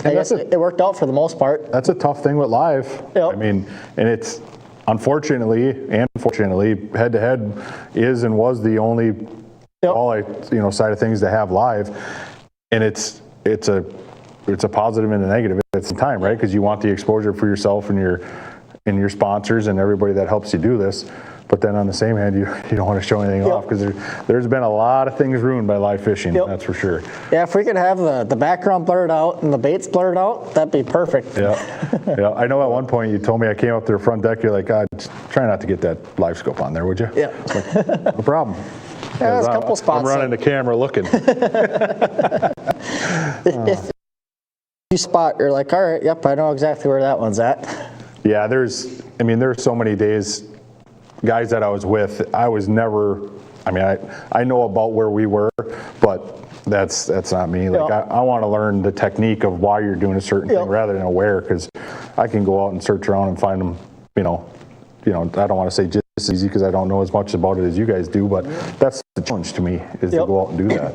guess it worked out for the most part. That's a tough thing with live. Yep. I mean, and it's unfortunately and fortunately, head-to-head is and was the only side of things to have live, and it's a positive and a negative at the same time, right? Because you want the exposure for yourself and your sponsors and everybody that helps you do this. But then on the same hand, you don't want to show anything off because there's been a lot of things ruined by live fishing, that's for sure. Yeah, if we could have the background blurred out and the baits blurred out, that'd be perfect. Yeah. I know at one point you told me I came up to the front deck, you're like, God, Try not to get that live scope on there, would you? Yeah. No problem. Yeah, there's a couple spots. I'm running the camera looking. If you spot, you're like, all right, yep, I know exactly where that one's at. Yeah, there's so many days, guys that I was with, I was never, I know about where we were, but that's not me. Like, I want to learn the technique of why you're doing a certain thing rather than where, because I can go out and search around and find them, I don't want to say just as easy because I don't know as much about it as you guys do, but that's the challenge to me, is to go out and do that.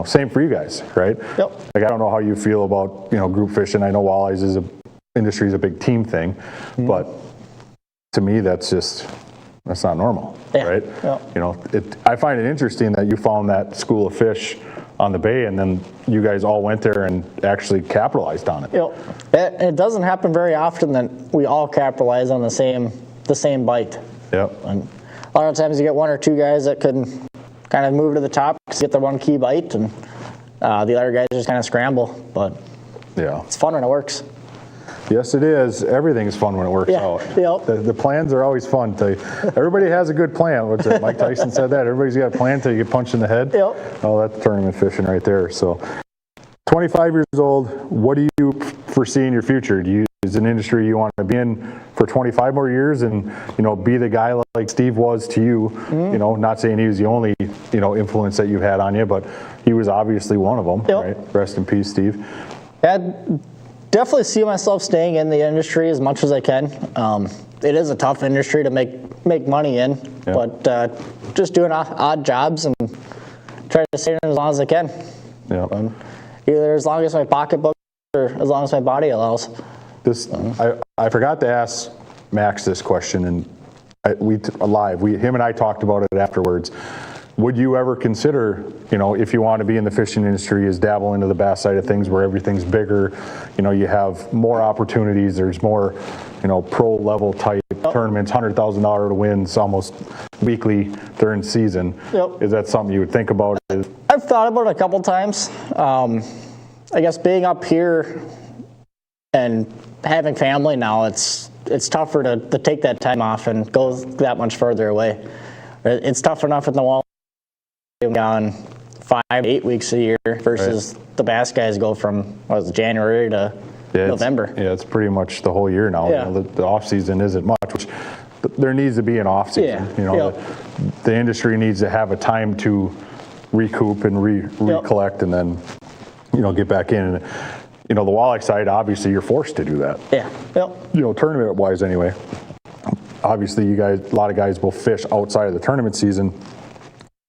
Same for you guys, right? Yep. Like, I don't know how you feel about, group fishing. I know walleyes industry is a big team thing, but to me, that's not normal, right? Yep. I find it interesting that you found that school of fish on the bay, and then you guys all went there and actually capitalized on it. Yep. It doesn't happen very often that we all capitalize on the same bite. Yep. And a lot of times you get one or two guys that can kind of move to the top because get their one key bite, and the other guys just kind of scramble. But it's fun when it works. Yes, it is. Everything's fun when it works out. Yep. The plans are always fun. Everybody has a good plan. What's it? Mike Tyson said that. Everybody's got a plan until you get punched in the head. Yep. Oh, that's tournament fishing right there. So, 25 years old, what do you foresee in your future? Is an industry you want to be in for 25 more years and, be the guy like Steve was to you? Not saying he was the only, influence that you've had on you, but he was obviously one of them, right? Rest in peace, Steve. Definitely see myself staying in the industry as much as I can. It is a tough industry to make money in, but just doing odd jobs and try to stay in as long as I can. Either as long as my pocketbook or as long as my body allows. I forgot to ask Max this question, and him and I talked about it afterwards. Would you ever consider, if you want to be in the fishing industry, is dabble into the bass side of things where everything's bigger, you have more opportunities, there's more, pro level type tournaments, $100,000 to wins almost weekly during season. Is that something you would think about? I've thought about it a couple times. I guess being up here and having family now, it's tougher to take that time off and go that much further away. It's tough enough in the wall. Gone 5 to 8 weeks a year versus the bass guys go from January to November. It's pretty much the whole year now. The off season isn't much, which there needs to be an off season. The industry needs to have a time to recoup and recollect and then get back in. The walleye side, obviously you're forced to do that. Tournament wise anyway. Obviously a lot of guys will fish outside of the tournament season.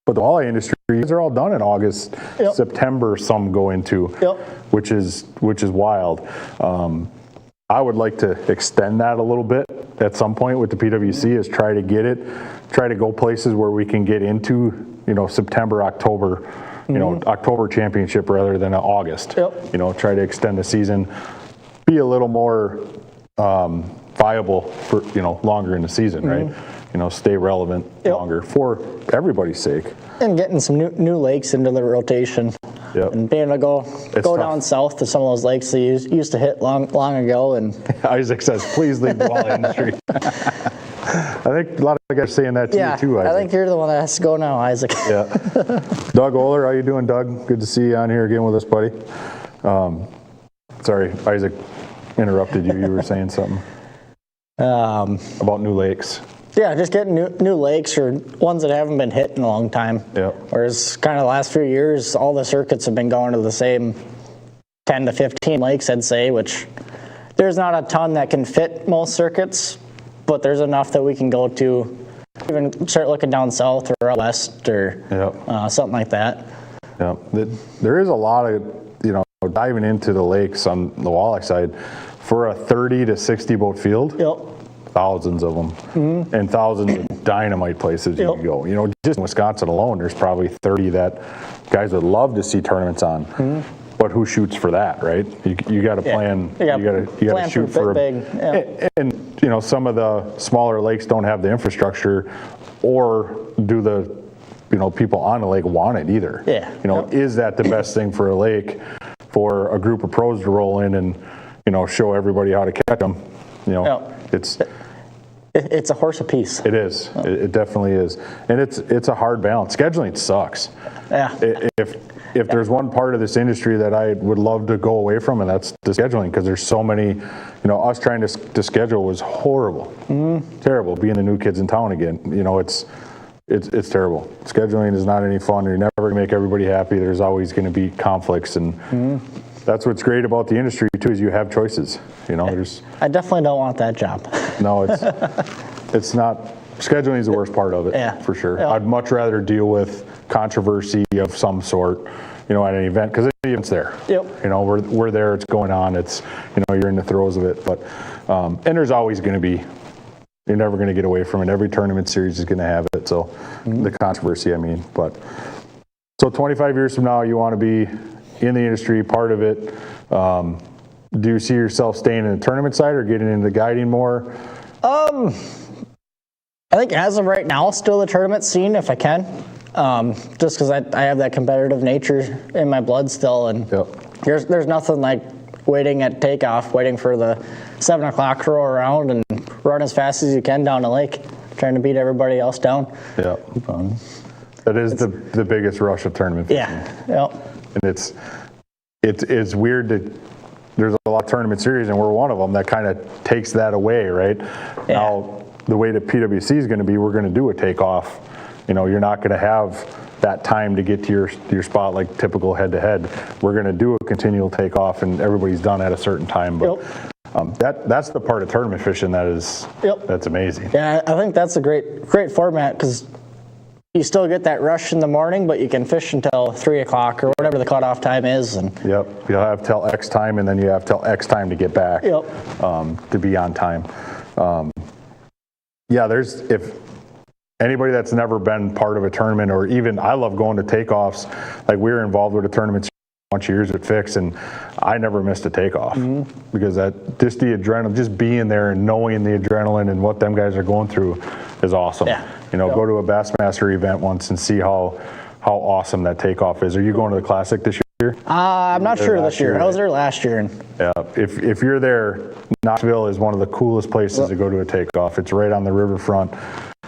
But the walleye industry, they're all done in August, September. Some go into, which is wild. I would like to extend that a little bit at some point with the PWC. Is try to go places where we can get into September, October, October championship rather than August. Try to extend the season, be a little more viable for longer in the season, right? Stay relevant longer for everybody's sake. And getting some new lakes into the rotation. And being able to go down south to some of those lakes that you used to hit long ago. And Isaac says, please leave the walleye industry. I think a lot of guys are saying that to you too, Isaac. I think you're the one that has to go now, Isaac. Doug Oler, how you doing, Doug? Good to see you on here again with us, buddy. Sorry, Isaac interrupted you. You were saying something about new lakes. Just getting new lakes or ones that haven't been hit in a long time. Whereas kind of the last few years, all the circuits have been going to the same 10 to 15 lakes, I'd say, which there's not a ton that can fit most circuits, but there's enough that we can go to, even start looking down south or out west or something like that. There is a lot of, diving into the lakes on the walleye side for a 30 to 60 boat field. Thousands of them, and thousands of dynamite places you can go. Just in Wisconsin alone, there's probably 30 that guys would love to see tournaments on. But who shoots for that, right? You got to plan. You got to shoot for big. And some of the smaller lakes don't have the infrastructure, or do the people on the lake want it either? Is that the best thing for a lake for a group of pros to roll in and show everybody how to catch them? It's a horse apiece. It is. It definitely is. And it's a hard balance. Scheduling sucks. Yeah. If there's one part of this industry that I would love to go away from, and that's the scheduling, because there's so many, us trying to schedule was horrible. Terrible, being the new kids in town again. It's terrible. Scheduling is not any fun. You're never going to make everybody happy. There's always going to be conflicts, and that's what's great about the industry too, is you have choices. I definitely don't want that job. No, it's not. Scheduling is the worst part of it, for sure. Yeah. I'd much rather deal with controversy of some sort, at an event, because the event's there. Yep. We're there. It's going on. It's you're in the throes of it, but and there's always going to be. You're never going to get away from it. Every tournament series is going to have it. So the controversy, but so 25 years from now, you want to be in the industry, part of it. Do you see yourself staying in the tournament side or getting into guiding more? I think as of right now, still the tournament scene if I can. Just because I have that competitive nature in my blood still, and there's nothing like waiting at takeoff, waiting for the 7 o'clock roll around and run as fast as you can down the lake, trying to beat everybody else down. Yeah. That is the biggest rush of tournament fishing. Yeah. And it's weird that there's a lot of tournament series, and we're one of them that kind of takes that away, right? Yeah. Now, the way that PWC is going to be, we're going to do a takeoff. You're not going to have that time to get to your spot like typical head-to-head. We're going to do a continual takeoff, and everybody's done at a certain time. But that's the part of tournament fishing that's amazing. Yeah, I think that's a great format, because you still get that rush in the morning, but you can fish until 3 o'clock or whatever the cutoff time is. And you'll have till X time, and then you have till X time to get back to be on time. If anybody that's never been part of a tournament, or even I love going to takeoffs, like we were involved with a tournament a bunch of years at Fix, and I never missed a takeoff because just the adrenaline, just being there and knowing the adrenaline and what them guys are going through is awesome. Go to a Bassmaster event once and see how awesome that takeoff is. Are you going to the Classic this year? I'm not sure this year. I was there last year. If you're there, Knoxville is one of the coolest places to go to a takeoff. It's right on the riverfront.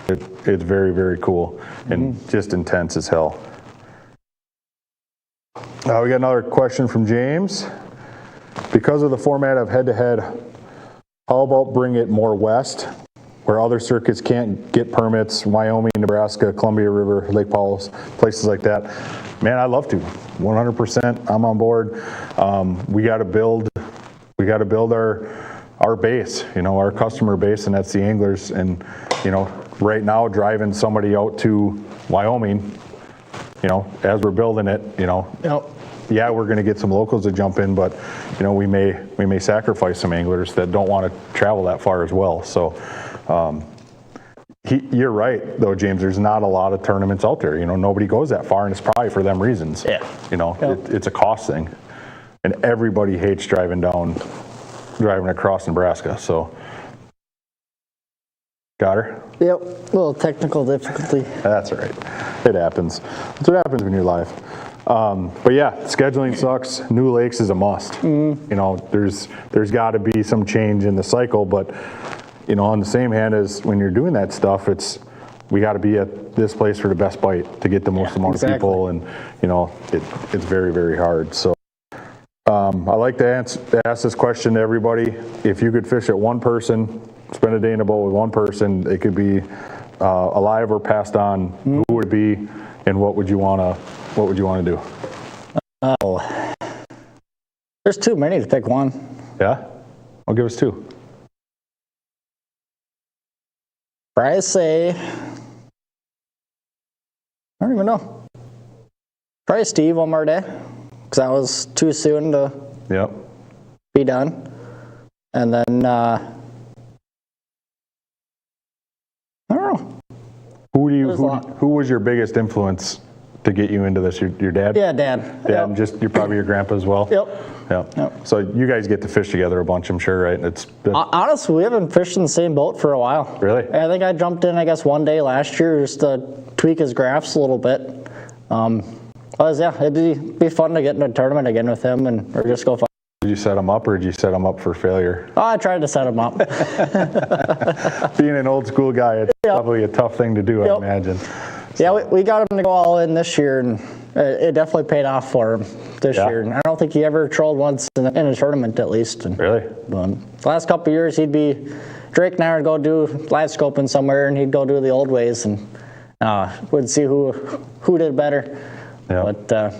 It's very, very cool and just intense as hell. We got another question from James. Because of the format of head-to-head, how about bring it more west, where other circuits can't get permits? Wyoming, Nebraska, Columbia River, Lake Powell, places like that. Man, I'd love to. 100%. I'm on board. We got to build our base, our customer base, and that's the anglers. And right now, driving somebody out to Wyoming, as we're building it, we're going to get some locals to jump in, but we may sacrifice some anglers that don't want to travel that far as well. So you're right, though, James. There's not a lot of tournaments out there. Nobody goes that far, and it's probably for them reasons. It's a cost thing, and everybody hates driving across Nebraska. So. Got her? Yep, a little technical difficulty. That's all right. It happens. That's what happens when you're live. But yeah, scheduling sucks. New lakes is a must. There's got to be some change in the cycle, but on the same hand as when you're doing that stuff, we got to be at this place for the best bite to get the most amount of people, and it's very, very hard. So I like to ask this question to everybody. If you could fish at one person, spend a day in a boat with one person, it could be alive or passed on, who would it be, and what would you want to do? Oh, there's too many to pick one. Yeah? I'll give us two. I say, I don't even know. Probably Steve one more day, because that was too soon to be done. And then, I don't know. Who was your biggest influence to get you into this? Your dad? Yeah, Dad. And you're probably your grandpa as well? Yep. So you guys get to fish together a bunch, I'm sure, right? Honestly, we haven't fished in the same boat for a while. Really? I think I jumped in, one day last year just to tweak his graphs a little bit. It'd be fun to get in a tournament again with him or just go find. Did you set them up, or did you set them up for failure? Oh, I tried to set them up. Being an old school guy, it's probably a tough thing to do, I imagine. So. Yeah, we got him to go all in this year, and it definitely paid off for him this year. And I don't think he ever trolled once in a tournament, at least. And, really? The last couple of years, Drake and I would go do live scoping somewhere, and he'd go do the old ways, and we'd see who did better. Yeah. But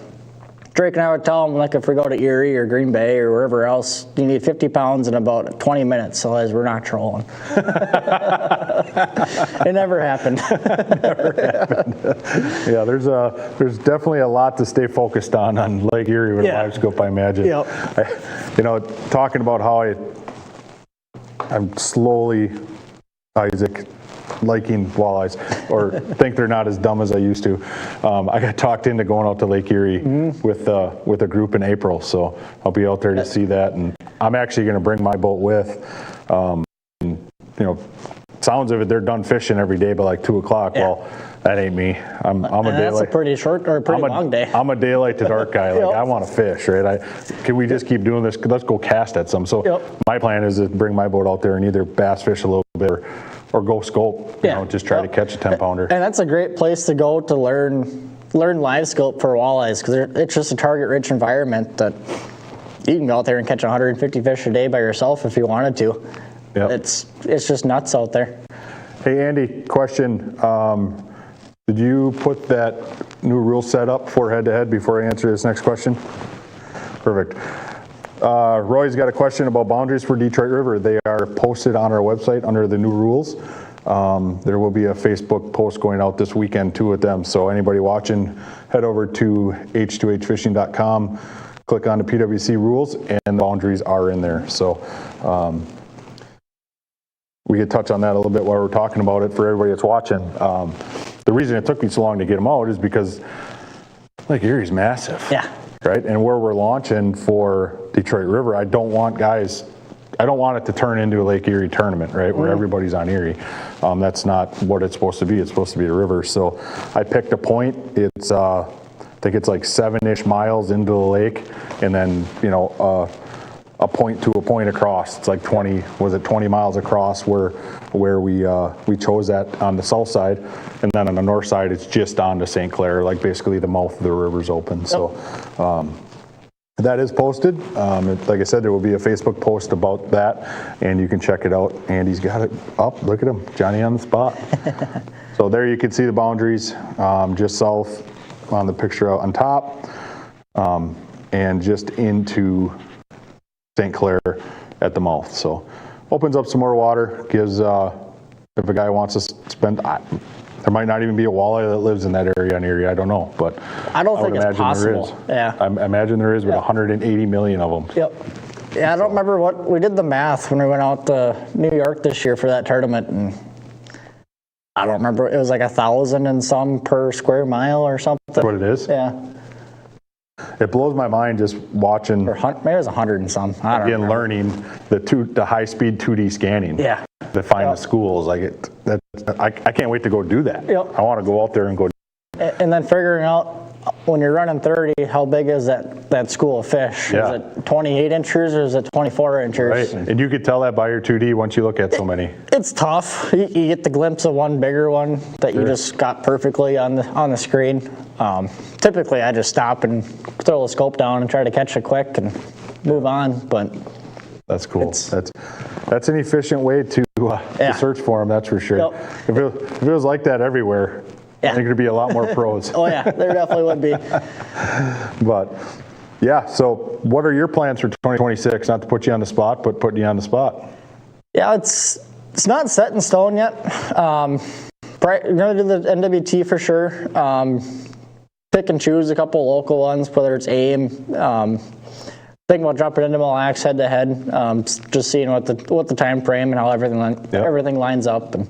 Drake and I would tell him, like, if we go to Erie or Green Bay or wherever else, you need 50 pounds in about 20 minutes, otherwise we're not trolling. It never happened. Never happened. Yeah, there's definitely a lot to stay focused on Lake Erie with a live scope, I imagine. Yep. Talking about how I'm slowly, Isaac, liking walleyes, or think they're not as dumb as I used to. I got talked into going out to Lake Erie with a group in April, so I'll be out there to see that, and I'm actually going to bring my boat with. Sounds of it, they're done fishing every day by like 2 o'clock. Yeah. Well, that ain't me. I'm a daylight. That's a pretty short or a pretty long day. I'm a daylight to dark guy. Like I want to fish, right? Can we just keep doing this? Let's go cast at some. So my plan is to bring my boat out there and either bass fish a little bit or go scope. Just try to catch a 10-pounder. And that's a great place to go to learn live scope for walleyes, because it's just a target-rich environment that you can go out there and catch 150 fish a day by yourself if you wanted to. Yep. It's just nuts out there. Hey Andy, question. Did you put that new rule set up for head-to-head before I answer this next question? Perfect. Roy's got a question about boundaries for Detroit River. They are posted on our website under the new rules. There will be a Facebook post going out this weekend too with them. So anybody watching, head over to h2hfishing.com, click on the PWC rules, and the boundaries are in there. So we could touch on that a little bit while we're talking about it for everybody that's watching. The reason it took me so long to get them out is because Lake Erie's massive. Yeah. Right? And where we're launching for Detroit River, I don't want it to turn into a Lake Erie tournament, right? Where everybody's on Erie. That's not what it's supposed to be. It's supposed to be a river. So I picked a point. It's, I think it's like 7-ish miles into the lake, and then, a point to a point across. It's like 20 miles across where we chose that on the south side, and then on the north side it's just on to St. Clair, like basically the mouth of the river's open. Yep. So that is posted. Like I said, there will be a Facebook post about that, and you can check it out. Andy's got it up. Look at him, Johnny on the spot. So there you can see the boundaries, just south on the picture out on top, and just into St. Clair at the mouth. So opens up some more water, gives, if a guy wants to spend, there might not even be a walleye that lives in that area on Erie, I don't know, but I don't think it's possible. Yeah. I imagine there is with 180 million of them. Yep. Yeah, I don't remember we did the math when we went out to New York this year for that tournament, and I don't remember, it was like 1,000 and some per square mile or something. That's what it is? Yeah. It blows my mind just watching. Maybe it was 100 and some. I don't know. Learning the high-speed 2D scanning. Yeah. To find the schools, I can't wait to go do that. Yep. I want to go out there and go. And then figuring out when you're running 30, how big is that school of fish? Yeah. Is it 28 inches or is it 24 inches? Right. And you could tell that by your 2D once you look at so many. It's tough. You get the glimpse of one bigger one that you just got perfectly on the screen. Typically, I just stop and throw the scope down and try to catch it quick and move on. But that's cool. That's an efficient way to search for them. That's for sure. Yep. If it was like that everywhere, I think there'd be a lot more pros. Oh yeah, there definitely would be. But yeah, so what are your plans for 2026? Not to put you on the spot, but putting you on the spot. Yeah, it's not set in stone yet. We're going to do the NWT for sure. Pick and choose a couple local ones, whether it's AIM. Thinking about jumping into Mille Lacs head to head, just seeing what the time frame and how everything lines up. And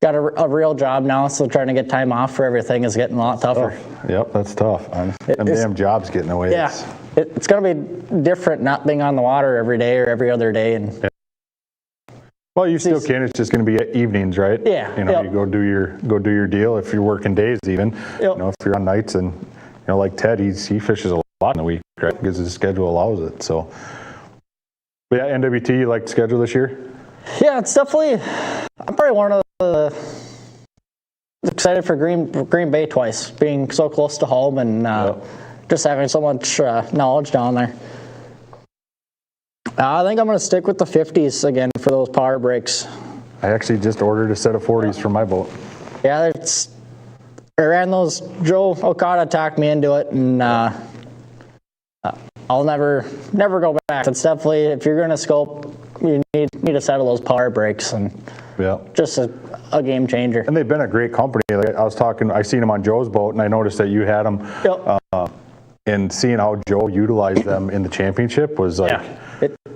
got a real job now, so trying to get time off for everything is getting a lot tougher. Yep, that's tough. Them damn jobs getting away. Yeah, it's going to be different not being on the water every day or every other day. And well, you still can. It's just going to be at evenings, right? Yeah. You go do your deal if you're working days even. Yep. If you're on nights, and like Ted, he fishes a lot in the week, right? Because his schedule allows it. So But yeah, NWT, you like the schedule this year? Yeah, it's definitely, I'm probably one of the excited for Green Bay twice, being so close to home and just having so much knowledge down there. I think I'm going to stick with the 50s again for those power brakes. I actually just ordered a set of 40s for my boat. Yeah, I ran those. Joe Okada talked me into it, and I'll never go back. It's definitely, if you're going to scope, you need a set of those power brakes, and just a game changer. And they've been a great company. Like I seen them on Joe's boat, and I noticed that you had them. Yep. And seeing how Joe utilized them in the championship was like,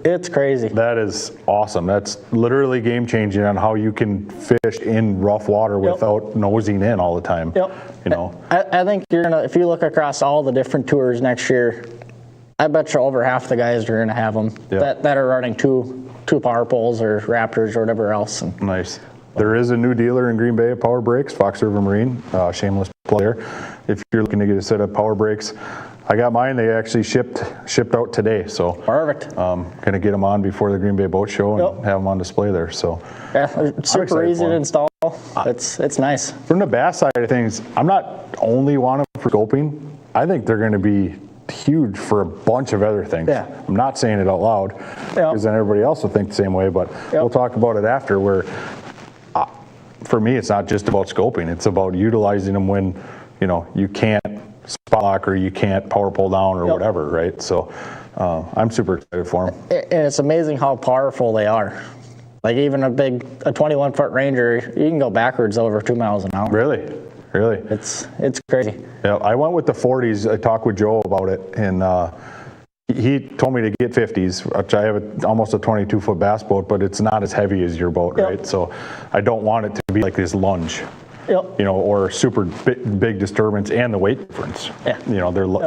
it's crazy. That is awesome. That's literally game changing on how you can fish in rough water without nosing in all the time. Yep. You know. I think you're gonna, if you look across all the different tours next year, I bet you over half the guys are gonna have them that are running two power poles or Raptors or whatever else. And nice. There is a new dealer in Green Bay of power brakes, Fox River Marine, shameless player. If you're looking to get a set of power brakes, I got mine. They actually shipped out today, so perfect. Gonna get them on before the Green Bay Boat Show and have them on display there. So it's super easy to install. It's nice. From the bass side of things, I'm not only wanting for scoping. I think they're going to be huge for a bunch of other things. Yeah. I'm not saying it out loud because then everybody else will think the same way. But we'll talk about it after. Where for me, it's not just about scoping. It's about utilizing them when you can't spot lock or you can't power pull down or whatever, right? So I'm super excited for them. And it's amazing how powerful they are. Like even a 21-foot Ranger, you can go backwards over 2 miles an hour. Really? It's crazy. Yeah, I went with the 40s. I talked with Joe about it, and he told me to get 50s, which I have almost a 22-foot bass boat, but it's not as heavy as your boat, right? So I don't want it to be like this lunge. Or super big disturbance and the weight difference. Yeah.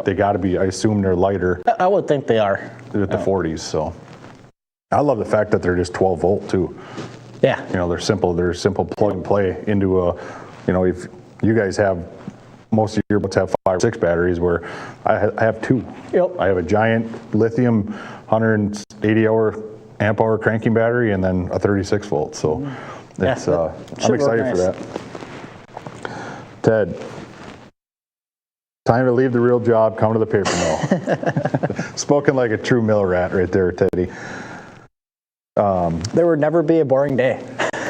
They got to be. I assume they're lighter. I would think they are with the 40s. So I love the fact that they're just 12 volt too. Yeah. They're simple. They're simple plug and play into a. If you guys have, most of your boats have 5 or 6 batteries, where I have 2. Yep. I have a giant lithium 180 amp hour cranking battery and then a 36 volt. So it's I'm excited for that. Ted, time to leave the real job, come to the paper mill. Spoken like a true mill rat right there, Teddy. There would never be a boring day.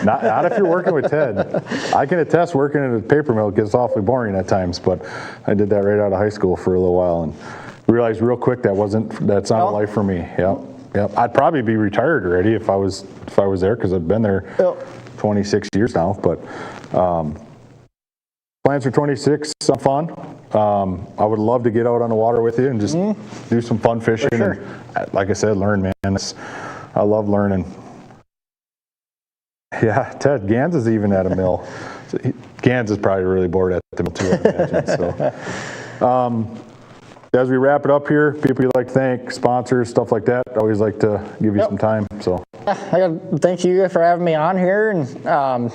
Not if you're working with Ted. I can attest working at a paper mill gets awfully boring at times, but I did that right out of high school for a little while and realized real quick that's not a life for me. Yep. I'd probably be retired already if I was there, because I've been there 26 years now. But plans for 26, some fun. I would love to get out on the water with you and just do some fun fishing. For sure. And, like I said, learn, man. I love learning. Yeah, Ted, Gans is even at a mill. Gans is probably really bored at the mill too, I imagine. So, as we wrap it up here, people you like to thank, sponsors, stuff like that. I always like to give you some time. So I got to thank you for having me on here, and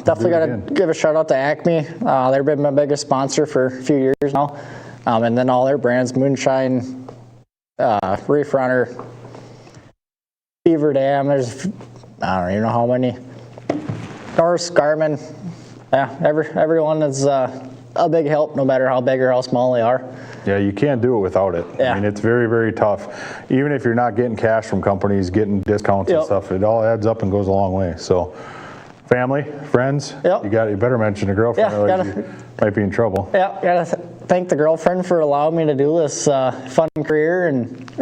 definitely got to give a shout out to Acme. They've been my biggest sponsor for a few years now, and then all their brands: Moonshine, Reef Runner, Beaver Dam. There's I don't even know how many. Norse, Garmin. Yeah, everyone is a big help, no matter how big or how small they are. Yeah, you can't do it without it. Yeah. I mean, it's very, very tough. Even if you're not getting cash from companies, getting discounts and stuff, it all adds up and goes a long way. So, family, friends, you better mention a girlfriend, otherwise you might be in trouble. Yeah, gotta thank the girlfriend for allowing me to do this fun career, and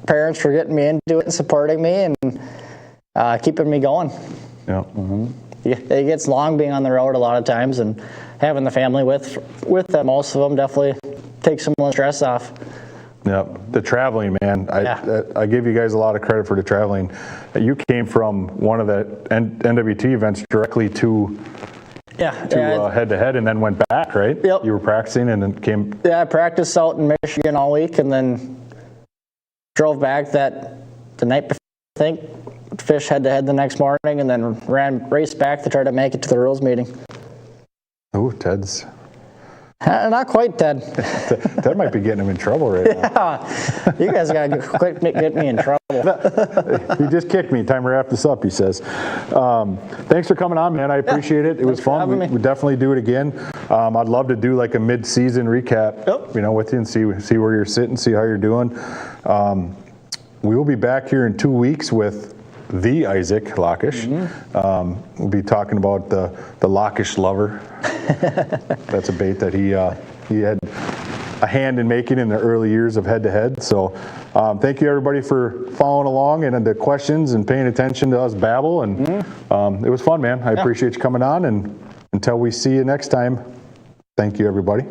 parents for getting me into it and supporting me and keeping me going. Yeah. It gets long being on the road a lot of times, and having the family with them, most of them, definitely takes some of the stress off. Yeah, the traveling, man. I give you guys a lot of credit for the traveling. You came from one of the NWT events directly to head-to-head and then went back, right? Yep. You were practicing and then came... Yeah, I practiced out in Michigan all week and then drove back the night before, I think, fished head-to-head the next morning, and then raced back to try to make it to the rules meeting. Oh, Ted's Not quite, Ted. That might be getting him in trouble right now. You guys got to quit get me in trouble. He just kicked me. Time to wrap this up, he says. Thanks for coming on, man. I appreciate it. It was fun. We definitely do it again. I'd love to do like a mid-season recap, with you and see where you're sitting, see how you're doing. We will be back here in 2 weeks with the Isaac Lockish. We'll be talking about the Lockish lover. That's a bait that he had a hand in making in the early years of head-to-head. So thank you, everybody, for following along and the questions and paying attention to us babble. And it was fun, man. I appreciate you coming on. And until we see you next time, thank you, everybody.